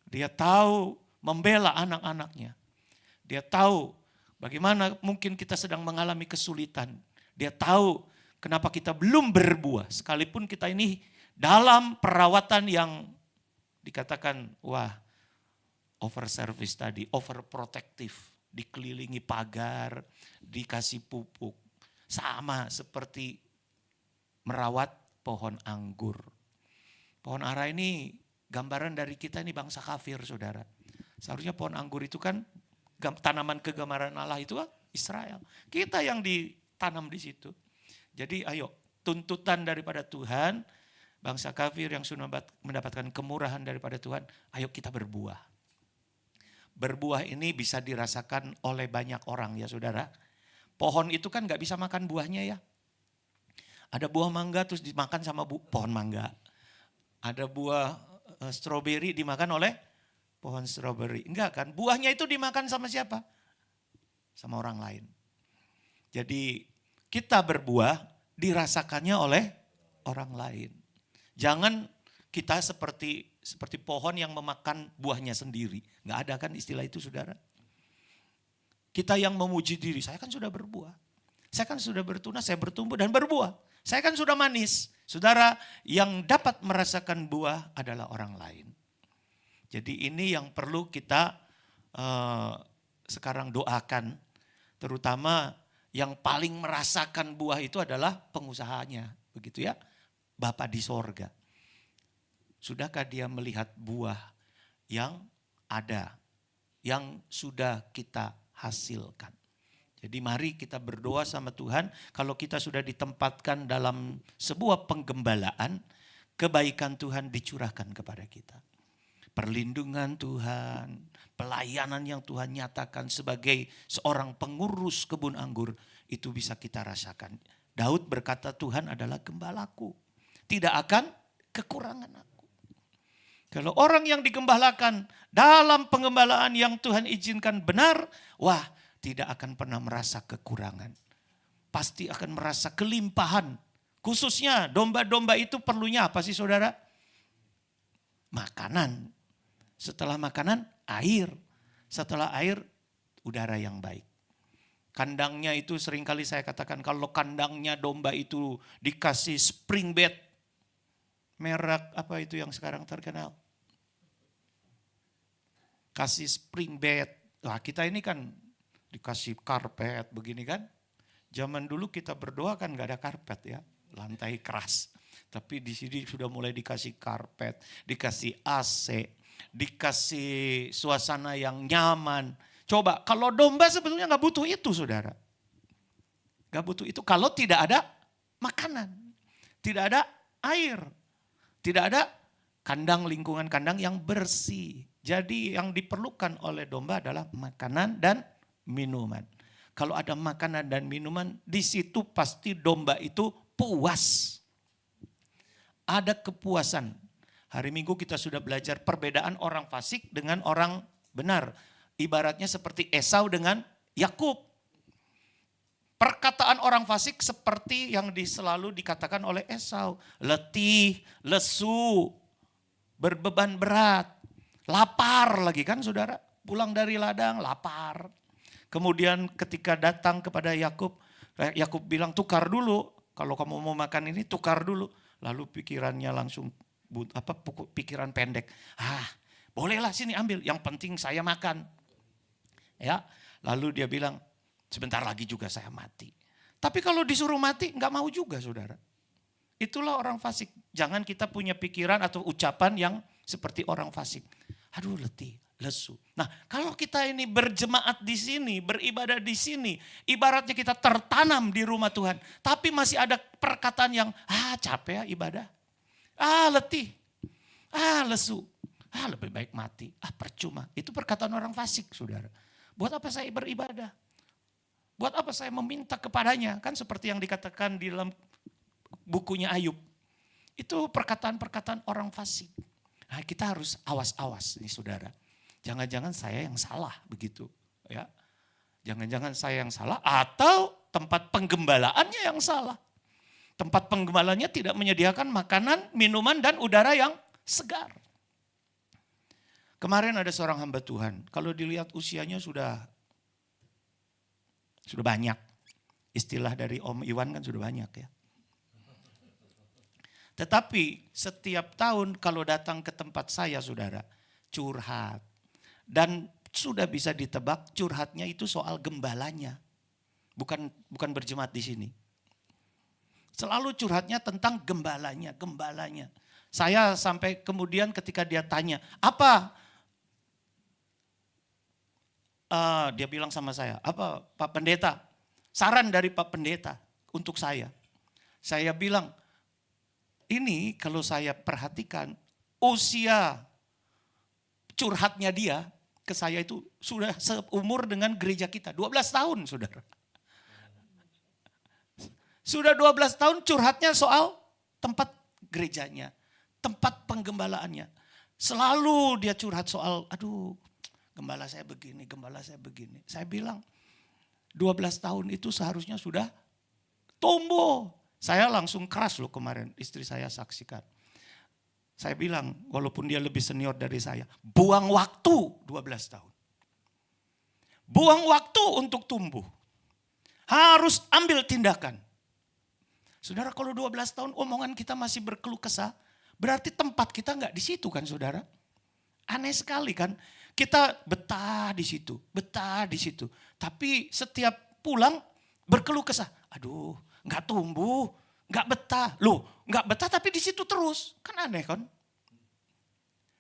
Dia tahu membela anak-anaknya. Dia tahu bagaimana mungkin kita sedang mengalami kesulitan. Dia tahu kenapa kita belum berbuah. Sekalipun kita ini dalam perawatan yang dikatakan, wah, over service tadi, overprotective. Dikelilingi pagar, dikasih pupuk. Sama seperti merawat pohon anggur. Pohon ara ini gambaran dari kita ini bangsa kafir, saudara. Seharusnya pohon anggur itu kan tanaman kegemaran Allah itu Israel. Kita yang ditanam di situ. Jadi ayo, tuntutan daripada Tuhan, bangsa kafir yang sudah mendapatkan kemurahan daripada Tuhan, ayo kita berbuah. Berbuah ini bisa dirasakan oleh banyak orang ya saudara. Pohon itu kan gak bisa makan buahnya ya. Ada buah mangga terus dimakan sama pohon mangga. Ada buah stroberi dimakan oleh pohon stroberi. Enggak kan, buahnya itu dimakan sama siapa? Sama orang lain. Jadi kita berbuah dirasakannya oleh orang lain. Jangan kita seperti pohon yang memakan buahnya sendiri. Enggak ada kan istilah itu saudara. Kita yang memuji diri, saya kan sudah berbuah. Saya kan sudah bertunas, saya bertumbuh dan berbuah. Saya kan sudah manis. Saudara, yang dapat merasakan buah adalah orang lain. Jadi ini yang perlu kita sekarang doakan. Terutama yang paling merasakan buah itu adalah pengusahanya. Begitu ya, Bapa di sorga. Sudahkah dia melihat buah yang ada, yang sudah kita hasilkan? Jadi mari kita berdoa sama Tuhan, kalau kita sudah ditempatkan dalam sebuah penggembalaan, kebaikan Tuhan dicurahkan kepada kita. Perlindungan Tuhan, pelayanan yang Tuhan nyatakan sebagai seorang pengurus kebun anggur, itu bisa kita rasakan. Daud berkata, Tuhan adalah gembalaku, tidak akan kekurangan aku. Kalau orang yang digembalakan dalam penggembalaan yang Tuhan izinkan benar, wah, tidak akan pernah merasa kekurangan. Pasti akan merasa kelimpahan. Khususnya domba-domba itu perlunya apa sih saudara? Makanan. Setelah makanan, air. Setelah air, udara yang baik. Kandangnya itu seringkali saya katakan, kalau kandangnya domba itu dikasih spring bed. Merek apa itu yang sekarang terkenal? Kasih spring bed. Wah, kita ini kan dikasih karpet begini kan. Zaman dulu kita berdoa kan gak ada karpet ya, lantai keras. Tapi di sini sudah mulai dikasih karpet, dikasih AC, dikasih suasana yang nyaman. Coba kalau domba sebetulnya gak butuh itu saudara. Gak butuh itu kalau tidak ada makanan, tidak ada air, tidak ada kandang, lingkungan kandang yang bersih. Jadi yang diperlukan oleh domba adalah makanan dan minuman. Kalau ada makanan dan minuman, di situ pasti domba itu puas. Ada kepuasan. Hari Minggu kita sudah belajar perbedaan orang fasik dengan orang benar. Ibaratnya seperti Esau dengan Yakub. Perkataan orang fasik seperti yang selalu dikatakan oleh Esau. Letih, lesu, berbeban berat, lapar lagi kan saudara. Pulang dari ladang, lapar. Kemudian ketika datang kepada Yakub, Yakub bilang tukar dulu. Kalau kamu mau makan ini tukar dulu. Lalu pikirannya langsung pikiran pendek. Bolehlah sini ambil. Yang penting saya makan. Ya, lalu dia bilang sebentar lagi juga saya mati. Tapi kalau disuruh mati nggak mau juga saudara. Itulah orang fasik. Jangan kita punya pikiran atau ucapan yang seperti orang fasik. Aduh letih, lesu. Nah, kalau kita ini berjemaat di sini, beribadah di sini, ibaratnya kita tertanam di rumah Tuhan, tapi masih ada perkataan yang capek ya ibadah. Letih. Lesu. Lebih baik mati. Percuma. Itu perkataan orang fasik, saudara. Buat apa saya beribadah? Buat apa saya meminta kepadanya? Kan seperti yang dikatakan di dalam bukunya Ayub. Itu perkataan-perkataan orang fasik. Nah, kita harus awas-awas nih saudara. Jangan-jangan saya yang salah begitu. Ya, jangan-jangan saya yang salah atau tempat penggembalaannya yang salah. Tempat penggembalanya tidak menyediakan makanan, minuman, dan udara yang segar. Kemarin ada seorang hamba Tuhan, kalau dilihat usianya sudah banyak. Istilah dari Om Iwan kan sudah banyak ya. Tetapi setiap tahun kalau datang ke tempat saya saudara, curhat. Dan sudah bisa ditebak curhatnya itu soal gembalanya. Bukan berjemaat di sini. Selalu curhatnya tentang gembalanya. Saya sampai kemudian ketika dia tanya, apa? Dia bilang sama saya, apa Pak Pendeta? Saran dari Pak Pendeta untuk saya. Saya bilang, ini kalau saya perhatikan usia curhatnya dia ke saya itu sudah seumur dengan gereja kita. 12 tahun saudara. Sudah 12 tahun curhatnya soal tempat gerejanya. Tempat penggembalaannya. Selalu dia curhat soal, aduh gembala saya begini, gembala saya begini. Saya bilang 12 tahun itu seharusnya sudah tumbuh. Saya langsung keras loh kemarin, istri saya saksikan. Saya bilang, walaupun dia lebih senior dari saya, buang waktu 12 tahun. Buang waktu untuk tumbuh. Harus ambil tindakan. Saudara, kalau 12 tahun omongan kita masih berkeluh kesah, berarti tempat kita enggak di situ kan saudara? Aneh sekali kan? Kita betah di situ. Tapi setiap pulang berkeluh kesah. Aduh, enggak tumbuh, enggak betah. Loh, enggak betah tapi di situ terus. Kan aneh kan?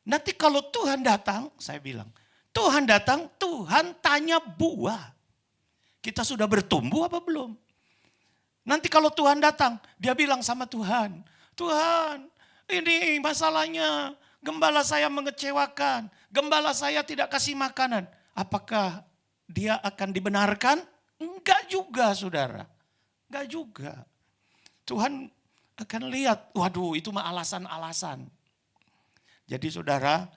Nanti kalau Tuhan datang, saya bilang, Tuhan datang, Tuhan tanya buah. Kita sudah bertumbuh apa belum? Nanti kalau Tuhan datang, dia bilang sama Tuhan, Tuhan, ini masalahnya, gembala saya mengecewakan, gembala saya tidak kasih makanan. Apakah dia akan dibenarkan? Enggak juga saudara, enggak juga. Tuhan akan lihat, waduh itu mah alasan-alasan. Jadi saudara,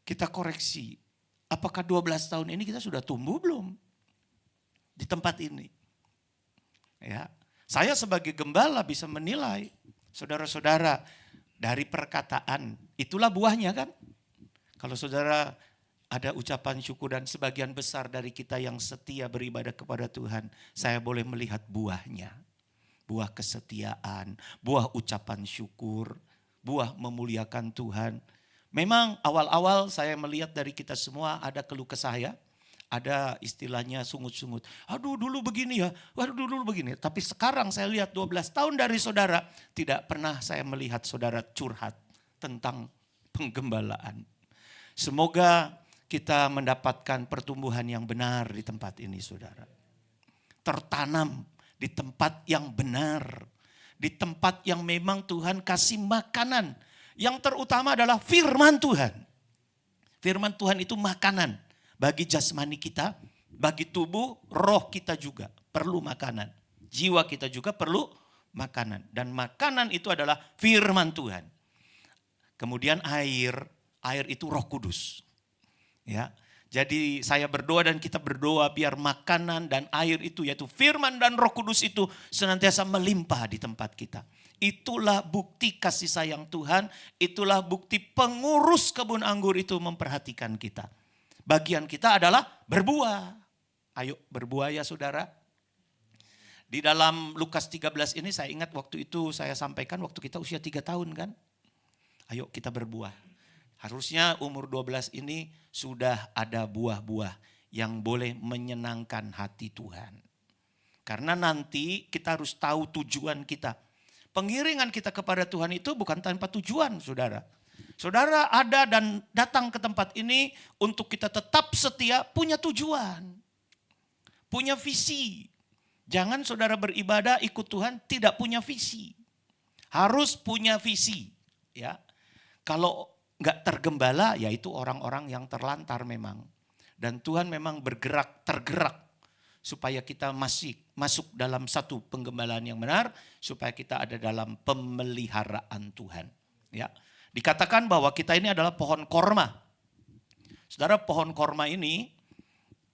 kita koreksi. Apakah 12 tahun ini kita sudah tumbuh belum? Di tempat ini. Ya, saya sebagai gembala bisa menilai. Saudara-saudara, dari perkataan, itulah buahnya kan. Kalau saudara ada ucapan syukur dan sebagian besar dari kita yang setia beribadah kepada Tuhan, saya boleh melihat buahnya. Buah kesetiaan, buah ucapan syukur, buah memuliakan Tuhan. Memang awal-awal saya melihat dari kita semua ada keluh kesah ya. Ada istilahnya sungut-sungut. Aduh dulu begini ya, waduh dulu begini. Tapi sekarang saya lihat 12 tahun dari saudara, tidak pernah saya melihat saudara curhat tentang penggembalaan. Semoga kita mendapatkan pertumbuhan yang benar di tempat ini saudara. Tertanam di tempat yang benar. Di tempat yang memang Tuhan kasih makanan. Yang terutama adalah firman Tuhan. Firman Tuhan itu makanan bagi jasmani kita, bagi tubuh, roh kita juga perlu makanan. Jiwa kita juga perlu makanan. Dan makanan itu adalah firman Tuhan. Kemudian air itu Roh Kudus. Ya. Jadi saya berdoa dan kita berdoa biar makanan dan air itu yaitu firman dan Roh Kudus itu senantiasa melimpah di tempat kita. Itulah bukti kasih sayang Tuhan, itulah bukti pengurus kebun anggur itu memperhatikan kita. Bagian kita adalah berbuah. Ayo berbuah ya saudara. Di dalam Lukas 13 ini saya ingat waktu itu saya sampaikan waktu kita usia 3 tahun kan. Ayo kita berbuah. Harusnya umur 12 ini sudah ada buah-buah yang boleh menyenangkan hati Tuhan. Karena nanti kita harus tahu tujuan kita. Pengiringan kita kepada Tuhan itu bukan tanpa tujuan saudara. Saudara ada dan datang ke tempat ini untuk kita tetap setia punya tujuan. Punya visi. Jangan saudara beribadah ikut Tuhan tidak punya visi. Harus punya visi. Ya. Kalau enggak tergembala yaitu orang-orang yang terlantar memang. Dan Tuhan memang tergerak supaya kita masuk dalam satu penggembalaan yang benar, supaya kita ada dalam pemeliharaan Tuhan. Ya, dikatakan bahwa kita ini adalah pohon korma. Saudara, pohon korma ini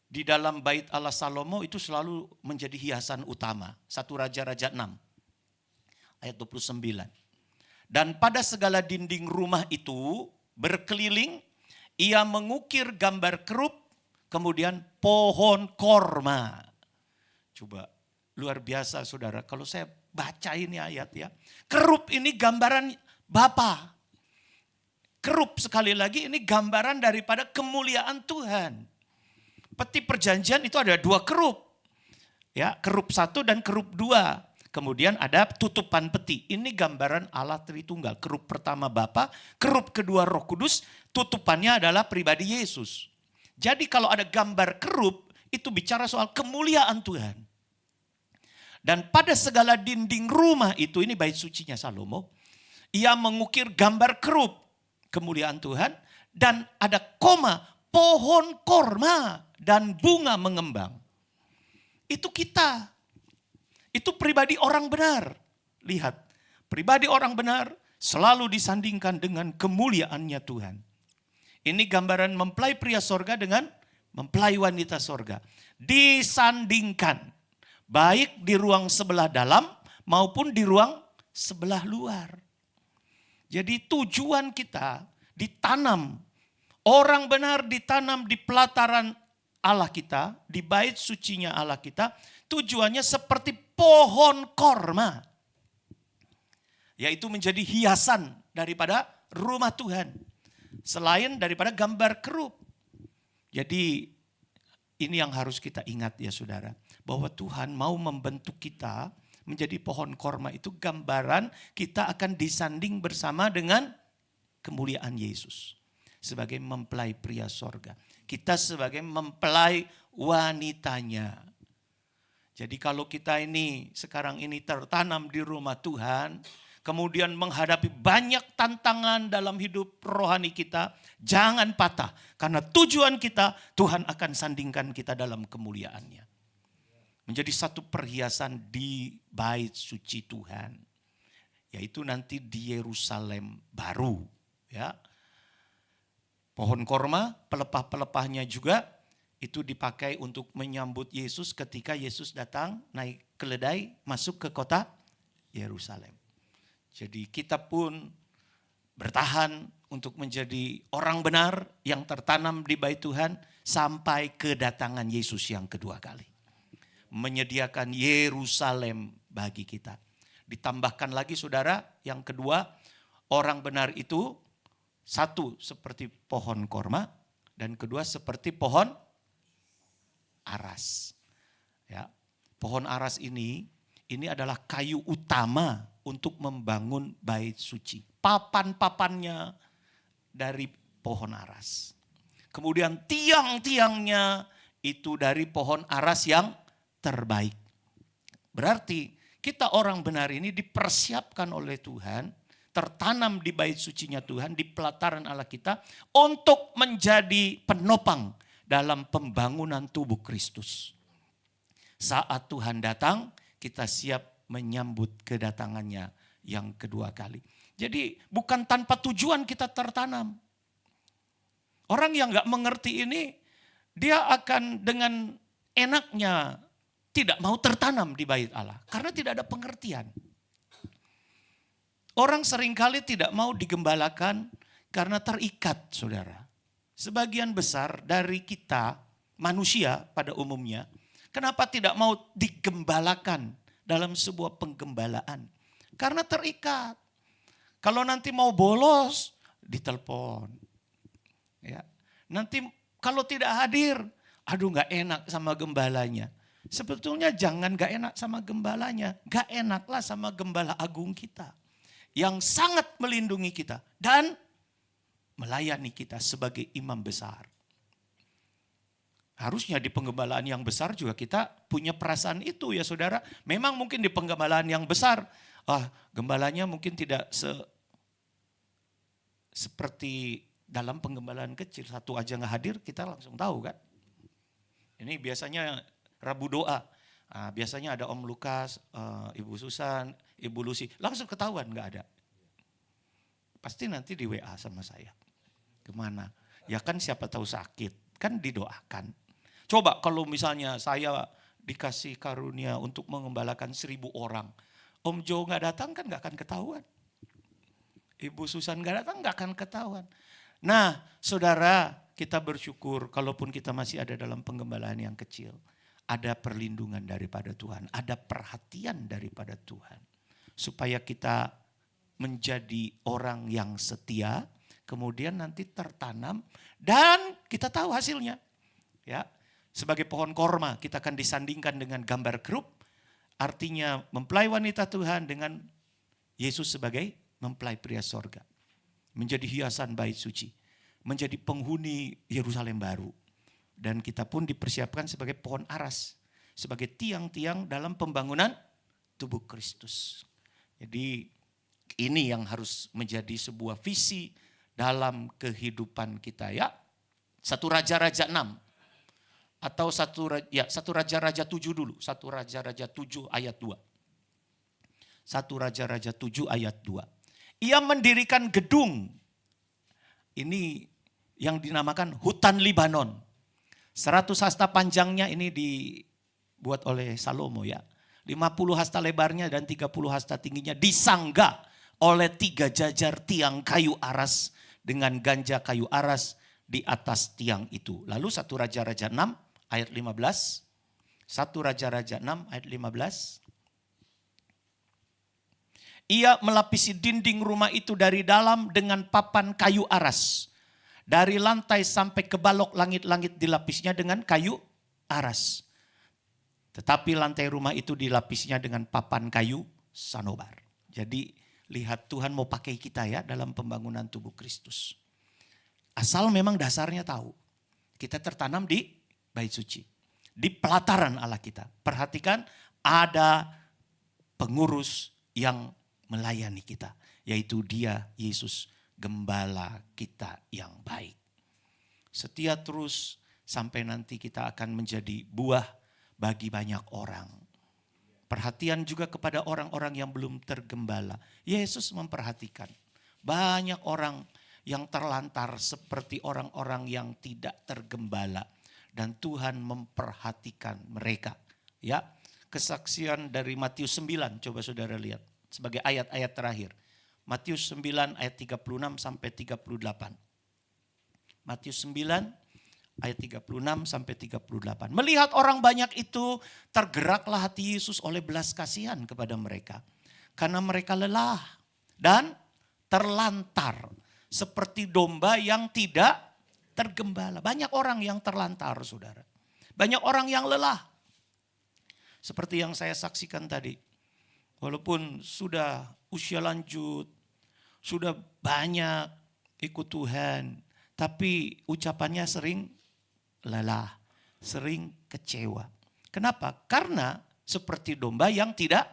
di dalam bait Allah Salomo itu selalu menjadi hiasan utama. 1 Raja-Raja 6 ayat 29. Dan pada segala dinding rumah itu berkeliling, ia mengukir gambar kerub, kemudian pohon korma. Coba, luar biasa saudara, kalau saya baca ini ayat ya. Kerub ini gambaran Bapa. Kerub sekali lagi ini gambaran daripada kemuliaan Tuhan. Peti perjanjian itu ada 2 kerub. Ya, kerub 1 dan kerub 2. Kemudian ada tutupan peti. Ini gambaran Allah Tritunggal. Kerub pertama Bapa, kerub kedua Roh Kudus, tutupannya adalah pribadi Yesus. Jadi kalau ada gambar kerub, itu bicara soal kemuliaan Tuhan. Dan pada segala dinding rumah itu, ini bait sucinya Salomo, ia mengukir gambar kerub, kemuliaan Tuhan, dan ada koma, pohon korma dan bunga mengembang. Itu kita. Itu pribadi orang benar. Lihat, pribadi orang benar selalu disandingkan dengan kemuliaannya Tuhan. Ini gambaran mempelai pria sorga dengan mempelai wanita sorga. Disandingkan, baik di ruang sebelah dalam maupun di ruang sebelah luar. Jadi tujuan kita ditanam, orang benar ditanam di pelataran Allah kita, di bait sucinya Allah kita, tujuannya seperti pohon korma. Yaitu menjadi hiasan daripada rumah Tuhan. Selain daripada gambar kerub. Jadi ini yang harus kita ingat ya saudara. Bahwa Tuhan mau membentuk kita menjadi pohon korma, itu gambaran kita akan disanding bersama dengan kemuliaan Yesus. Sebagai mempelai pria sorga. Kita sebagai mempelai wanitanya. Jadi kalau kita ini sekarang ini tertanam di rumah Tuhan, kemudian menghadapi banyak tantangan dalam hidup rohani kita, jangan patah. Karena tujuan kita, Tuhan akan sandingkan kita dalam kemuliaannya. Menjadi satu perhiasan di bait suci Tuhan. Yaitu nanti di Yerusalem baru. Ya. Pohon korma, pelepah-pelepahnya juga itu dipakai untuk menyambut Yesus ketika Yesus datang naik keledai masuk ke kota Yerusalem. Jadi kita pun bertahan untuk menjadi orang benar yang tertanam di bait Tuhan sampai kedatangan Yesus yang kedua kali. Menyediakan Yerusalem bagi kita. Ditambahkan lagi saudara, yang kedua, orang benar itu satu seperti pohon korma dan kedua seperti pohon aras. Ya, pohon aras ini adalah kayu utama untuk membangun bait suci. Papan-papannya dari pohon aras. Kemudian tiang-tiangnya itu dari pohon aras yang terbaik. Berarti kita orang benar ini dipersiapkan oleh Tuhan, tertanam di bait sucinya Tuhan, di pelataran Allah kita untuk menjadi penopang dalam pembangunan tubuh Kristus. Saat Tuhan datang, kita siap menyambut kedatangannya yang kedua kali. Jadi bukan tanpa tujuan kita tertanam. Orang yang gak mengerti ini, dia akan dengan enaknya tidak mau tertanam di bait Allah. Karena tidak ada pengertian. Orang seringkali tidak mau digembalakan karena terikat, saudara. Sebagian besar dari kita, manusia pada umumnya, kenapa tidak mau digembalakan dalam sebuah penggembalaan? Karena terikat. Kalau nanti mau bolos, ditelepon. Ya. Nanti kalau tidak hadir, aduh gak enak sama gembalanya. Sebetulnya jangan gak enak sama gembalanya. Gak enaklah sama gembala agung kita. Yang sangat melindungi kita dan melayani kita sebagai imam besar. Harusnya di penggembalaan yang besar juga kita punya perasaan itu ya saudara. Memang mungkin di penggembalaan yang besar, gembalanya mungkin tidak seperti dalam penggembalaan kecil. Satu aja gak hadir kita langsung tahu kan. Ini biasanya Rabu doa. Biasanya ada Om Lukas, Ibu Susan, Ibu Lucy. Langsung ketahuan nggak ada. Pasti nanti di WA sama saya. Kemana? Ya kan siapa tahu sakit. Kan didoakan. Coba kalau misalnya saya dikasih karunia untuk mengembalakan 1.000 orang. Om Jo nggak datang kan nggak akan ketahuan. Ibu Susan nggak datang nggak akan ketahuan. Nah saudara, kita bersyukur kalaupun kita masih ada dalam penggembalaan yang kecil. Ada perlindungan daripada Tuhan. Ada perhatian daripada Tuhan. Supaya kita menjadi orang yang setia. Kemudian nanti tertanam. Dan kita tahu hasilnya. Ya, sebagai pohon korma kita akan disandingkan dengan gambar kerup. Artinya mempelai wanita Tuhan dengan Yesus sebagai mempelai pria sorga. Menjadi hiasan bait suci. Menjadi penghuni Yerusalem baru. Dan kita pun dipersiapkan sebagai pohon aras. Sebagai tiang-tiang dalam pembangunan tubuh Kristus. Jadi ini yang harus menjadi sebuah visi dalam kehidupan kita ya. 1 Raja-Raja 6. Atau 1 Raja-Raja 7 dulu. 1 Raja-Raja 7 ayat 2. 1 Raja-Raja 7 ayat 2. Ia mendirikan gedung. Ini yang dinamakan hutan Libanon. 100 hasta panjangnya ini dibuat oleh Salomo ya. 50 hasta lebarnya dan 30 hasta tingginya disangga oleh 3 jajar tiang kayu aras dengan ganja kayu aras di atas tiang itu. Lalu 1 Raja-Raja 6 ayat 15. 1 Raja-Raja 6 ayat 15. Ia melapisi dinding rumah itu dari dalam dengan papan kayu aras. Dari lantai sampai ke balok langit-langit dilapisnya dengan kayu aras. Tetapi lantai rumah itu dilapisnya dengan papan kayu sanobar. Jadi lihat Tuhan mau pakai kita ya dalam pembangunan tubuh Kristus. Asal memang dasarnya tahu. Kita tertanam di bait suci. Di pelataran Allah kita. Perhatikan ada pengurus yang melayani kita. Yaitu dia Yesus gembala kita yang baik. Setia terus sampai nanti kita akan menjadi buah bagi banyak orang. Perhatian juga kepada orang-orang yang belum tergembala. Yesus memperhatikan. Banyak orang yang terlantar seperti orang-orang yang tidak tergembala. Dan Tuhan memperhatikan mereka. Ya, kesaksian dari Matius 9, coba saudara lihat. Sebagai ayat-ayat terakhir. Matius 9 ayat 36 sampai 38. Matius 9 ayat 36 sampai 38. Melihat orang banyak itu, tergeraklah hati Yesus oleh belas kasihan kepada mereka. Karena mereka lelah dan terlantar. Seperti domba yang tidak tergembala. Banyak orang yang terlantar, saudara. Banyak orang yang lelah. Seperti yang saya saksikan tadi. Walaupun sudah usia lanjut, sudah banyak ikut Tuhan. Tapi ucapannya sering lelah, sering kecewa. Kenapa? Karena seperti domba yang tidak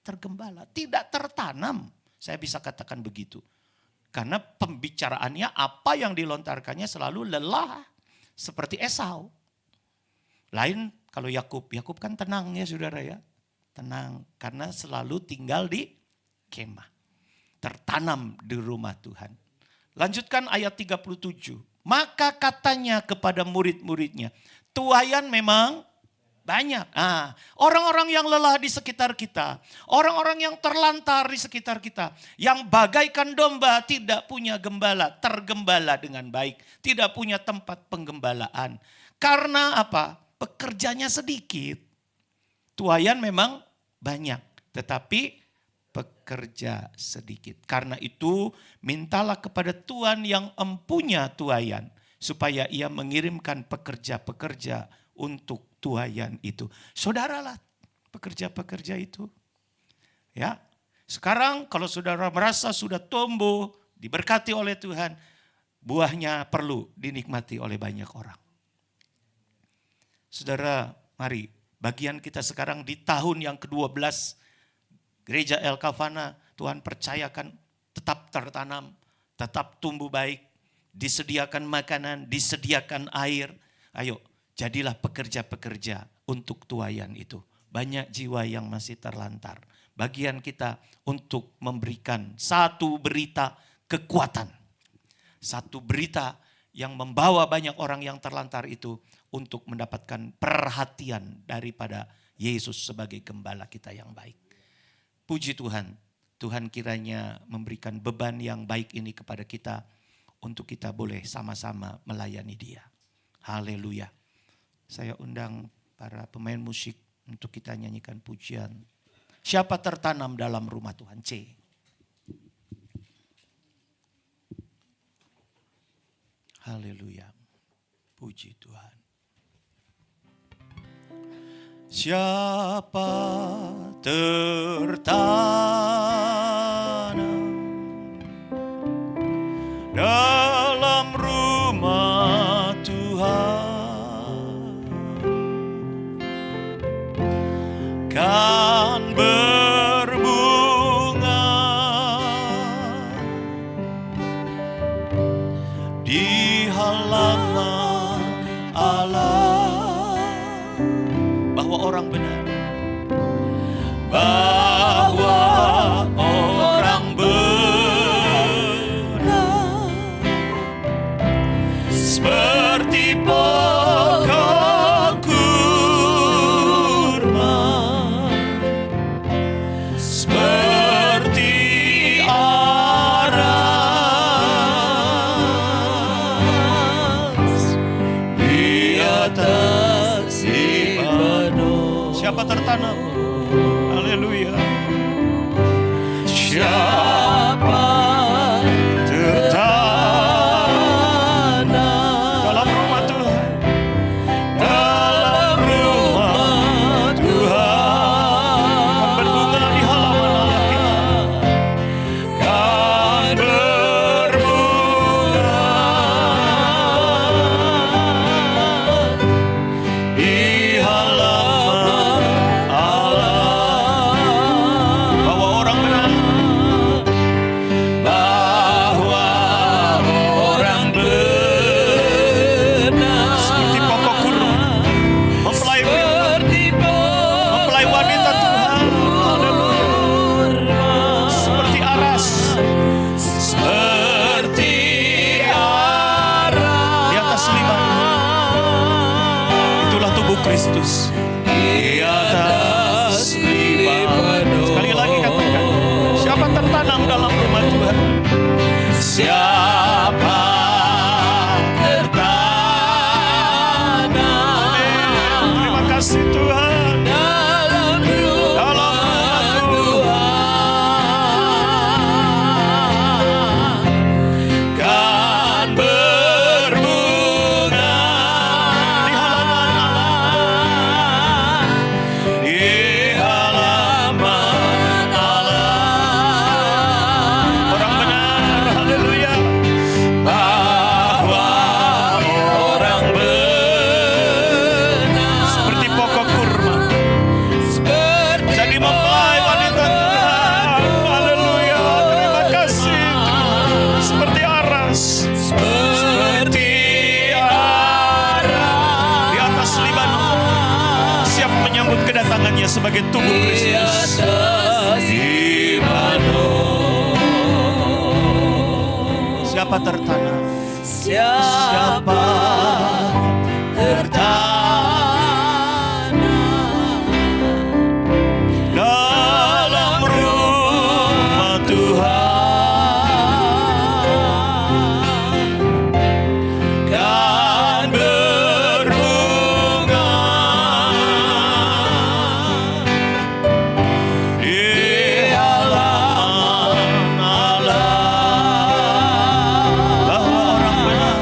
tergembala, tidak tertanam. Saya bisa katakan begitu. Karena pembicaraannya apa yang dilontarkannya selalu lelah. Seperti Esau. Lain kalau Yakub. Yakub kan tenang ya saudara ya. Tenang karena selalu tinggal di kemah. Tertanam di rumah Tuhan. Lanjutkan ayat 37. Maka katanya kepada murid-muridnya, tuaian memang banyak. Orang-orang yang lelah di sekitar kita. Orang-orang yang terlantar di sekitar kita. Yang bagaikan domba tidak punya gembala. Tergembala dengan baik. Tidak punya tempat penggembalaan. Karena apa? Pekerjanya sedikit. Tuaian memang banyak. Tetapi pekerja sedikit. Karena itu mintalah kepada Tuhan yang empunya tuaian. Supaya ia mengirimkan pekerja-pekerja untuk tuaian itu. Saudaralah pekerja-pekerja itu. Ya. Sekarang kalau saudara merasa sudah tumbuh, diberkati oleh Tuhan, buahnya perlu dinikmati oleh banyak orang. Saudara, mari bagian kita sekarang di tahun yang ke-12 Gereja El Kafana, Tuhan percayakan tetap tertanam, tetap tumbuh baik, disediakan makanan, disediakan air. Ayo, Jadilah pekerja-pekerja untuk tuaian itu. Banyak jiwa yang masih terlantar. Bagian kita untuk memberikan satu berita kekuatan. Satu berita yang membawa banyak orang yang terlantar itu untuk mendapatkan perhatian daripada Yesus sebagai gembala kita yang baik. Puji Tuhan, Tuhan kiranya memberikan beban yang baik ini kepada kita untuk kita boleh sama-sama melayani Dia. Haleluya. Saya undang para pemain musik untuk kita nyanyikan pujian. Siapa tertanam dalam rumah Tuhan? C. Haleluya. Puji Tuhan. Siapa tertanam dalam rumah Tuhan kan berbunga di halaman Allah. Bahwa orang benar, bahwa orang benar seperti pokok kurma, seperti aras di atas Libanon. Siapa tertanam? Haleluya. Siapa tertanam dalam rumah Tuhan, dalam rumah Tuhan, kan berbunga di halaman Allah kita, kan berbunga di halaman Allah. Bahwa orang benar, bahwa orang benar seperti pokok kurma, mempelai wanita Tuhan. Haleluya. Seperti aras, seperti aras di atas Libanon. Itulah tubuh Kristus di atas Libanon. Sekali lagi katakan, siapa tertanam dalam rumah Tuhan? Siapa tertanam? Amin. Terima kasih Tuhan. Dalam rumah Tuhan kan berbunga di halaman Allah, di halaman Allah. Orang benar, haleluya. Bahwa orang benar seperti pokok kurma, jadi mempelai wanita Tuhan. Haleluya. Terima kasih Tuhan. Seperti aras, seperti aras di atas Libanon, siap menyambut kedatangannya sebagai tubuh Kristus. Siapa tertanam? Siapa tertanam dalam rumah Tuhan kan berbunga di halaman Allah. Bahwa orang benar,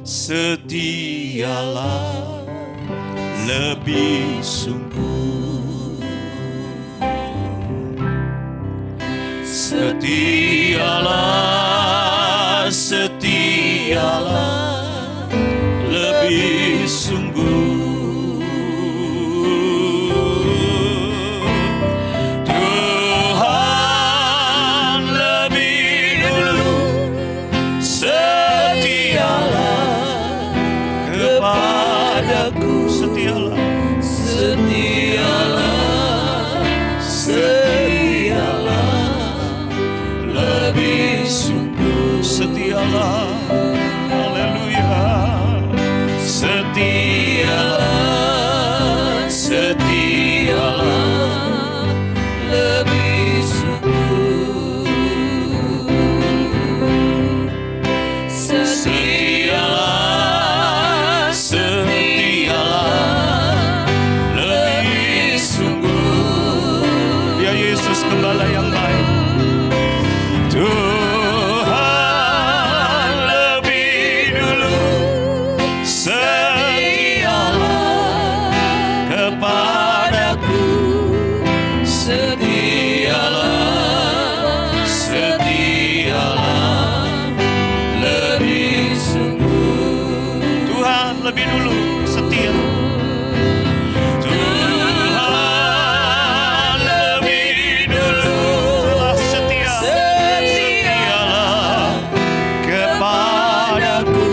setialah, lebih sungguh. Setialah, setialah, lebih sungguh. Tuhan lebih dulu setialah kepadaku. Setialah, Setialah, setialah, lebih sungguh. setialah, haleluya. Setialah, Setialah, lebih sungguh. setialah, setialah, lebih sungguh. Ya Yesus, Gembala yang baik, Tuhan lebih dulu setialah kepadaku. Setialah, setialah, lebih sungguh. Tuhan lebih dulu setia. Tuhan lebih dulu telah setia. Setialah kepadaku.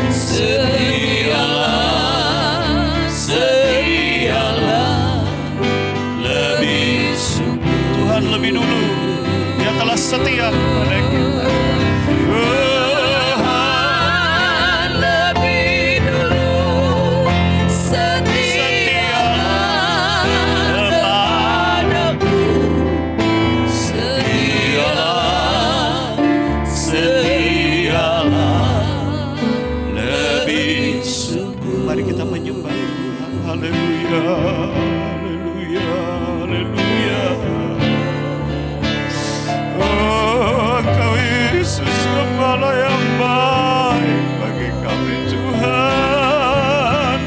Setialah, setialah, lebih sungguh. Tuhan lebih dulu, Dia telah setia kepada kita. Tuhan lebih dulu setialah kepadaku. Setialah, setialah, lebih sungguh. Mari kita menyembah Tuhan. Haleluya, haleluya, haleluya. Oh, Engkau Yesus, Gembala yang baik bagi kami, Tuhan.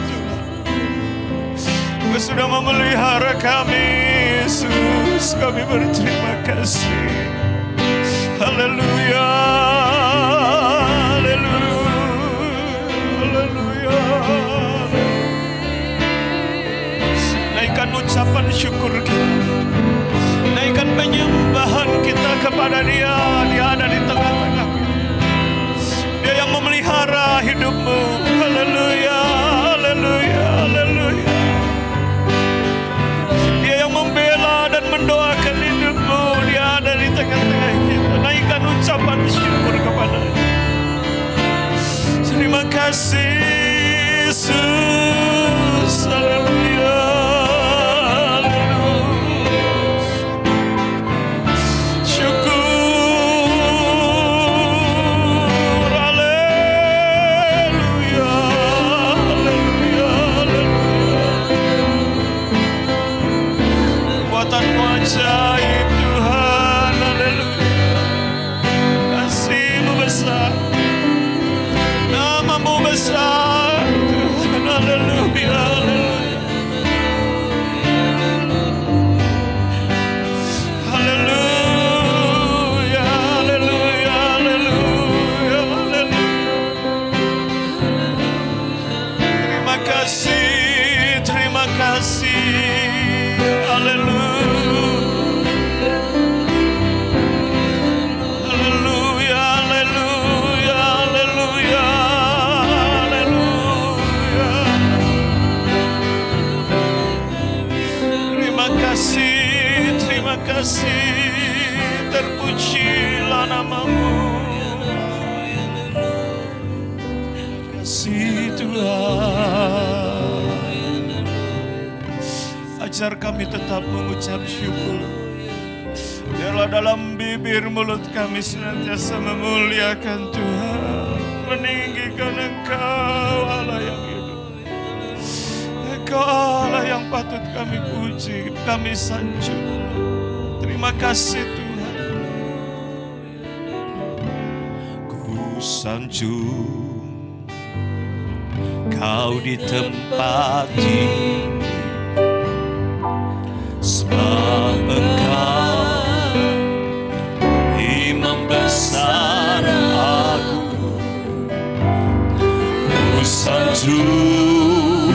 Engkau sudah memelihara kami, Yesus. Kami berterima kasih. Haleluya, haleluya, haleluya. Naikkan ucapan syukur kita, naikkan penyembahan kita kepada Dia. Dia ada di tengah-tengah kita. Dia yang memelihara hidupmu. Haleluya, haleluya, haleluya. Dia yang membela dan mendoakan hidupmu. Dia ada di tengah-tengah kita. Naikkan ucapan syukur kepada Dia. Terima kasih Yesus. Haleluya, haleluya. Syukur, haleluya, haleluya, haleluya. Buatanmu ajaib Tuhan, haleluya. Kasih-Mu besar, nama-Mu besar Tuhan, haleluya, haleluya. Haleluya, haleluya, haleluya, haleluya. Terima kasih, terima kasih. Haleluya. Haleluya, haleluya, haleluya, haleluya. Terima kasih, terima kasih. Terpujilah nama-Mu. Kasih Tuhan. Ajar kami tetap mengucap syukur. Biarlah dalam bibir mulut kami senantiasa memuliakan Tuhan, meninggikan Engkau Allah yang hidup. Engkau Allah yang patut kami puji, kami sanjung. Terima kasih Tuhan. Ku sanjung Kau di tempat tinggi, sebab Engkau Imam besar agung. Ku sanjung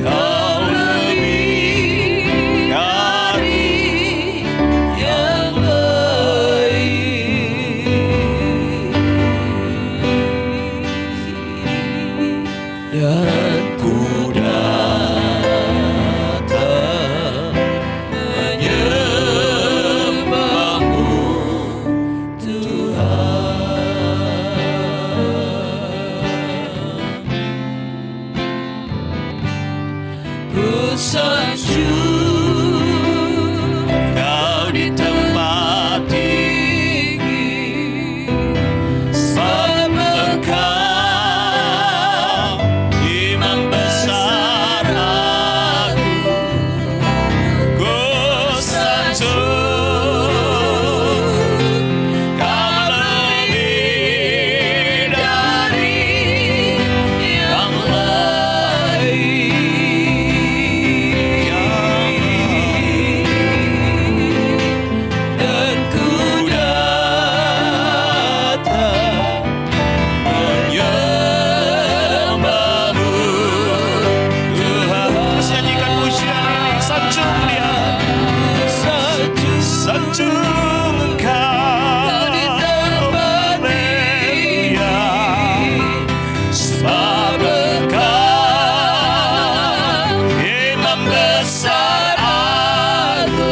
Kau lebih dari yang Dan ku datang menyembahmu Tuhan. Ku sanjung Kau di tempat tinggi, sebab Engkau Imam besar agung. Ku sanjung Kau lebih dari yang dan ku datang menyembahmu Tuhan. Kasih nyanyikan pujian ini, sanjung Dia, sanjung Kau di tempat Haleluya. Sebab Engkau Imam besar agung.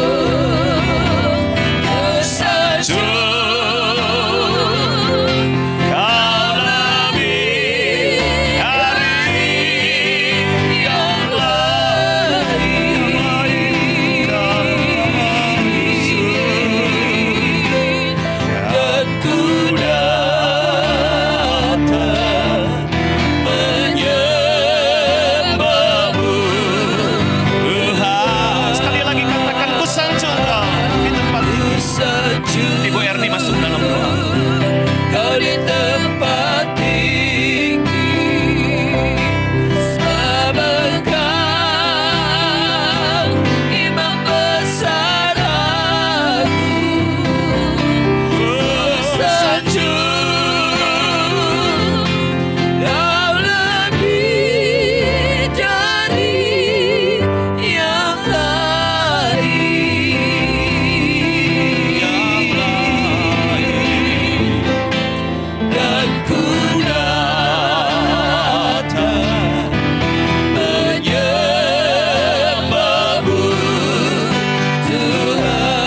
Ku sanjung Kau lebih dari yang dan ku datang menyembahmu Tuhan. Sekali lagi katakan, ku sanjung Kau di tempat ini. Ibu Erni masuk dalam doa. Kau di tempat tinggi, sebab Engkau Imam besar agung. Ku sanjung Kau lebih dari yang lain. Dan ku datang menyembahmu Tuhan.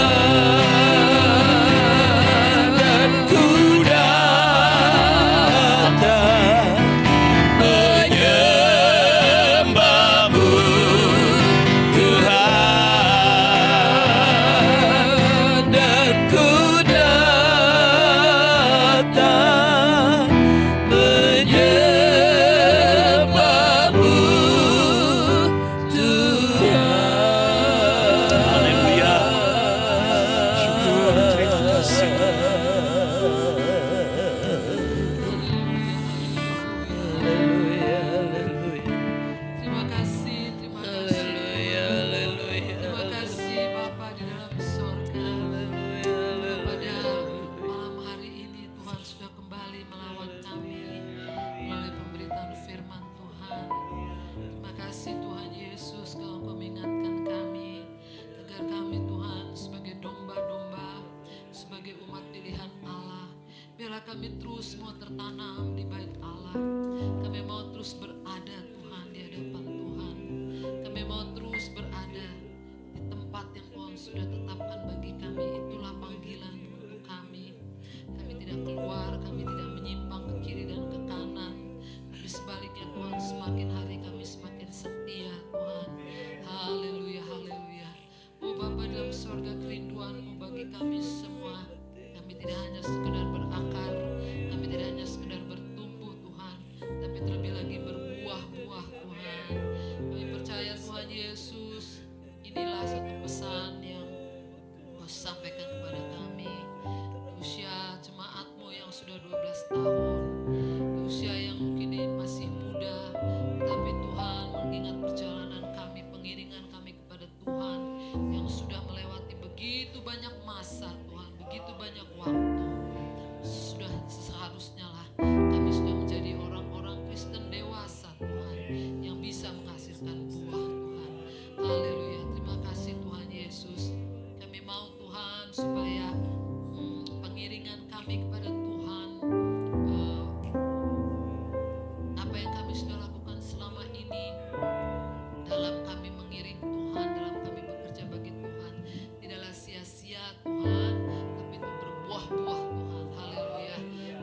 Dan ku datang Menyembahmu Tuhan. dan ku datang menyembahmu Tuhan. Haleluya. Syukur, terima kasih. Haleluya, haleluya. Terima kasih, terima kasih. Haleluya, haleluya. Terima kasih Bapa di dalam sorga. Pada malam hari ini Tuhan sudah kembali melawan kami melalui pemberitaan firman Tuhan. Terima kasih Tuhan Yesus, Kau mengingatkan kami agar kami Tuhan sebagai domba-domba, sebagai umat pilihan Allah, biarlah kami terus mau tertanam di bait Allah. Kami mau terus berada Tuhan di hadapan Tuhan. Kami mau terus berada di tempat yang Tuhan sudah tetapkan bagi kami. Itulah panggilan untuk kami. Kami tidak keluar, kami tidak menyimpang ke kiri dan ke kanan. Tapi sebaliknya Tuhan, semakin hari kami semakin setia Tuhan. Haleluya, haleluya. Oh Bapa dalam sorga, kerinduan-Mu bagi kami semua. Kami tidak hanya sekedar berakar, kami tidak hanya sekedar bertumbuh Tuhan, tapi terlebih lagi berbuah-buah Tuhan. tahun. Di usia yang mungkin ini masih muda, tapi Tuhan mengingat perjalanan kami, pengiringan kami kepada Tuhan yang sudah melewati begitu banyak masa Tuhan, begitu banyak waktu. Sudah seharusnya lah kami sudah menjadi orang-orang Kristen dewasa Tuhan, yang bisa menghasilkan buah Tuhan. Haleluya, terima kasih Tuhan Yesus. Kami mau Tuhan supaya pengiringan kami kepada Tuhan, apa yang kami sudah lakukan selama ini dalam kami mengiring Tuhan, dalam kami bekerja bagi Tuhan, tidaklah sia-sia Tuhan, tapi itu berbuah-buah Tuhan. Haleluya,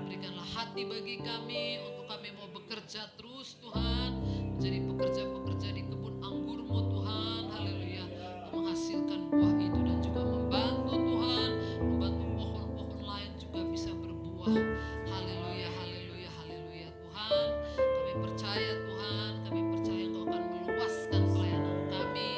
berikanlah hati bagi kami untuk kami mau bekerja terus Tuhan, menjadi pekerja-pekerja di kebun anggur-Mu Tuhan. Haleluya, menghasilkan buah itu dan juga membantu Tuhan, membantu pohon-pohon lain juga bisa berbuah. Haleluya, haleluya, haleluya Tuhan. Kami percaya Tuhan, kami percaya Engkau akan meluaskan pelayanan kami,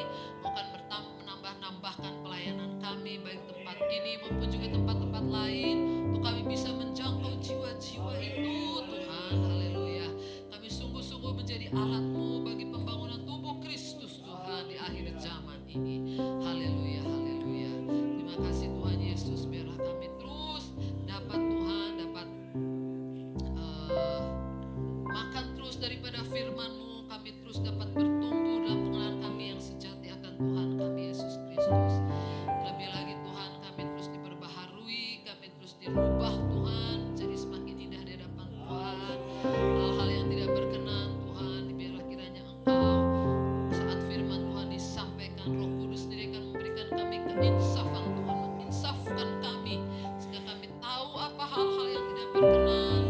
Engkau akan menambah-nambahkan pelayanan kami, baik tempat ini maupun juga tempat-tempat lain, untuk kami bisa menjangkau jiwa-jiwa itu Tuhan. Haleluya, kami sungguh-sungguh menjadi alat-Mu bagi pembangunan tubuh Kristus Tuhan di akhir zaman ini. Haleluya, haleluya. Terima kasih Tuhan Yesus, biarlah kami terus dapat Tuhan, dapat makan terus daripada firman-Mu, kami terus dapat bertumbuh dalam pengenalan kami yang sejati akan Tuhan kami Yesus Kristus. Lebih lagi Tuhan, kami terus diperbaharui, kami terus dirubah Tuhan, jadi semakin indah di hadapan Tuhan. Hal-hal yang tidak berkenan Tuhan, biarlah kiranya Engkau saat firman Tuhan disampaikan, Roh Kudus sendiri akan memberikan kami keinsafan Tuhan, menginsafkan kami sehingga kami tahu apa hal-hal yang tidak berkenan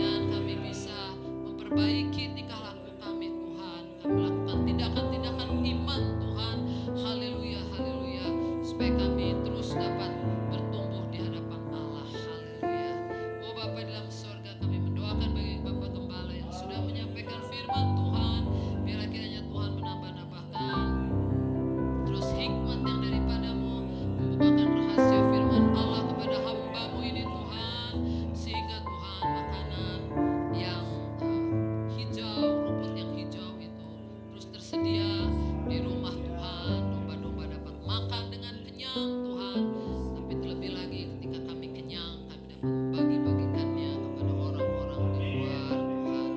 dan kami bisa memperbaiki tingkah laku kami Tuhan. Kami melakukan tindakan-tindakan iman Tuhan. Haleluya, haleluya, supaya kami terus dapat bertumbuh di hadapan Allah. Haleluya. Oh Bapa di dalam sorga, kami mendoakan bagi Bapak Gembala yang sudah menyampaikan firman Tuhan. Biarlah kiranya Tuhan menambah-nambahkan terus hikmat yang daripadamu, membukakan rahasia firman Allah kepada hamba-Mu ini Tuhan, sehingga Tuhan makanan yang hijau, rumput yang hijau itu terus tersedia di rumah Tuhan. Domba-domba dapat makan dengan kenyang Tuhan, tapi terlebih lagi ketika kami kenyang, kami dapat membagi-bagikannya kepada orang-orang di luar Tuhan.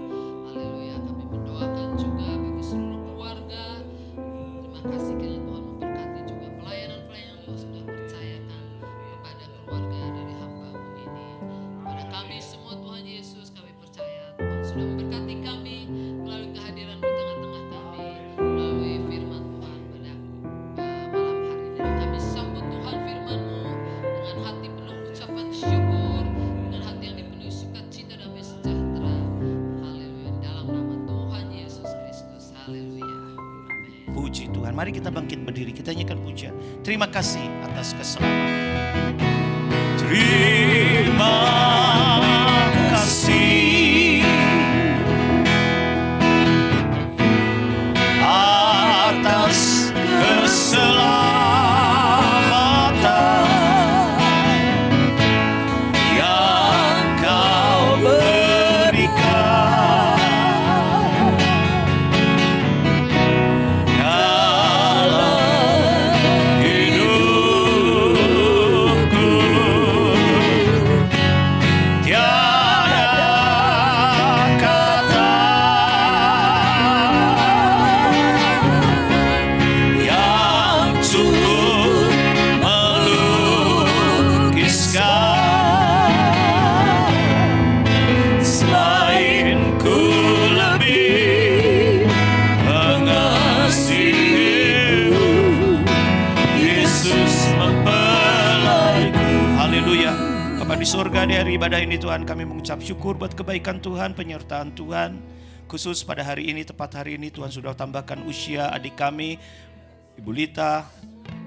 Haleluya, kami mendoakan juga bagi seluruh keluarga. Terima kasih kiranya Tuhan memberkati juga pelayanan-pelayanan yang Tuhan sudah percayakan kepada keluarga dari hamba-Mu ini. Pada kami semua Tuhan Yesus, kami percaya Tuhan sudah memberkati kami melalui kehadiran di tengah-tengah kami, melalui firman Tuhan pada malam hari ini. Dan kami sambut Tuhan firman-Mu dengan hati penuh ucapan syukur, dengan hati yang dipenuhi sukacita damai sejahtera. Haleluya, di dalam nama Tuhan Yesus Kristus. Haleluya. Amin. Puji Tuhan. Mari kita bangkit berdiri, kita nyanyikan pujian. Terima kasih atas keselamatan. Terima kasih atas keselamatan yang Kau berikan dalam hidupku. Bapa di surga, di hari ibadah ini Tuhan, kami mengucap syukur buat kebaikan Tuhan, penyertaan Tuhan. Khusus pada hari ini, tepat hari ini Tuhan sudah tambahkan usia adik kami, Ibu Lita.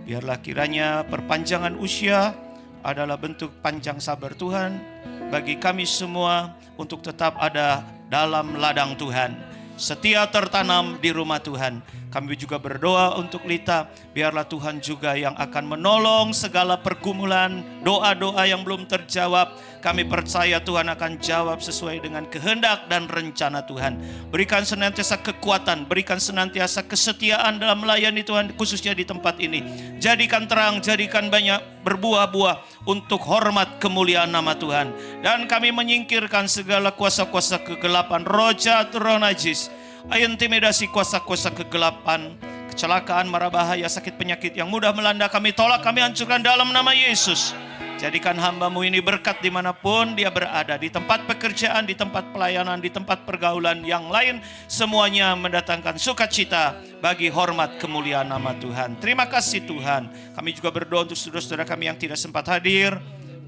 Biarlah kiranya perpanjangan usia adalah bentuk panjang sabar Tuhan bagi kami semua untuk tetap ada dalam ladang Tuhan, setia tertanam di rumah Tuhan. Kami juga berdoa untuk Lita, biarlah Tuhan juga yang akan menolong segala pergumulan, doa-doa yang belum terjawab. Kami percaya Tuhan akan jawab sesuai dengan kehendak dan rencana Tuhan. Berikan senantiasa kekuatan, berikan senantiasa kesetiaan dalam melayani Tuhan, khususnya di tempat ini. Jadikan terang, jadikan banyak berbuah-buah untuk hormat kemuliaan nama Tuhan. Dan kami menyingkirkan segala kuasa-kuasa kegelapan, roh jahat, roh najis, intimidasi kuasa-kuasa kegelapan, kecelakaan, mara bahaya, sakit penyakit yang mudah melanda kami tolak, kami hancurkan dalam nama Yesus. Jadikan hamba-Mu ini berkat dimanapun dia berada, di tempat pekerjaan, di tempat pelayanan, di tempat pergaulan yang lain, semuanya mendatangkan sukacita bagi hormat kemuliaan nama Tuhan. Terima kasih Tuhan. Kami juga berdoa untuk saudara-saudara kami yang tidak sempat hadir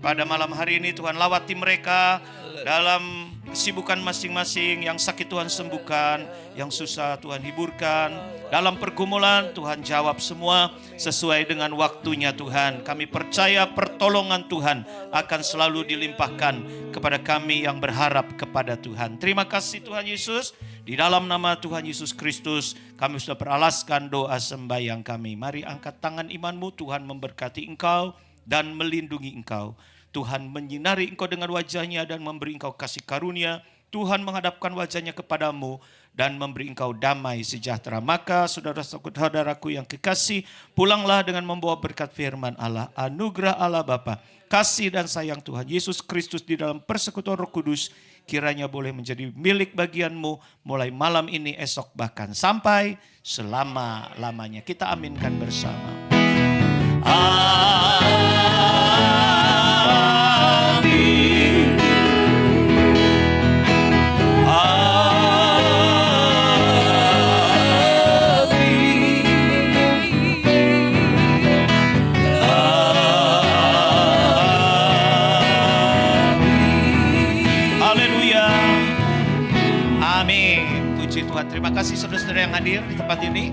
pada malam hari ini. Tuhan lawati mereka dalam kesibukan masing-masing. Yang sakit Tuhan sembuhkan, yang susah Tuhan hiburkan. Dalam pergumulan Tuhan jawab semua sesuai dengan waktunya Tuhan. Kami percaya pertolongan Tuhan akan selalu dilimpahkan kepada kami yang berharap kepada Tuhan. Terima kasih Tuhan Yesus. Di dalam nama Tuhan Yesus Kristus kami sudah beralaskan doa sembahyang kami. Mari angkat tangan imanmu. Tuhan memberkati engkau dan melindungi engkau. Tuhan menyinari engkau dengan wajahnya dan memberi engkau kasih karunia. Tuhan menghadapkan wajahnya kepadamu dan memberi engkau damai sejahtera. Maka saudara-saudaraku yang kekasih, pulanglah dengan membawa berkat firman Allah, anugerah Allah Bapa, kasih dan sayang Tuhan Yesus Kristus di dalam persekutuan Roh Kudus, kiranya boleh menjadi milik bagianmu mulai malam ini, esok, bahkan sampai selama-lamanya. Kita aminkan bersama. Amin. Puji Tuhan. Terima kasih saudara-saudara yang hadir di tempat ini.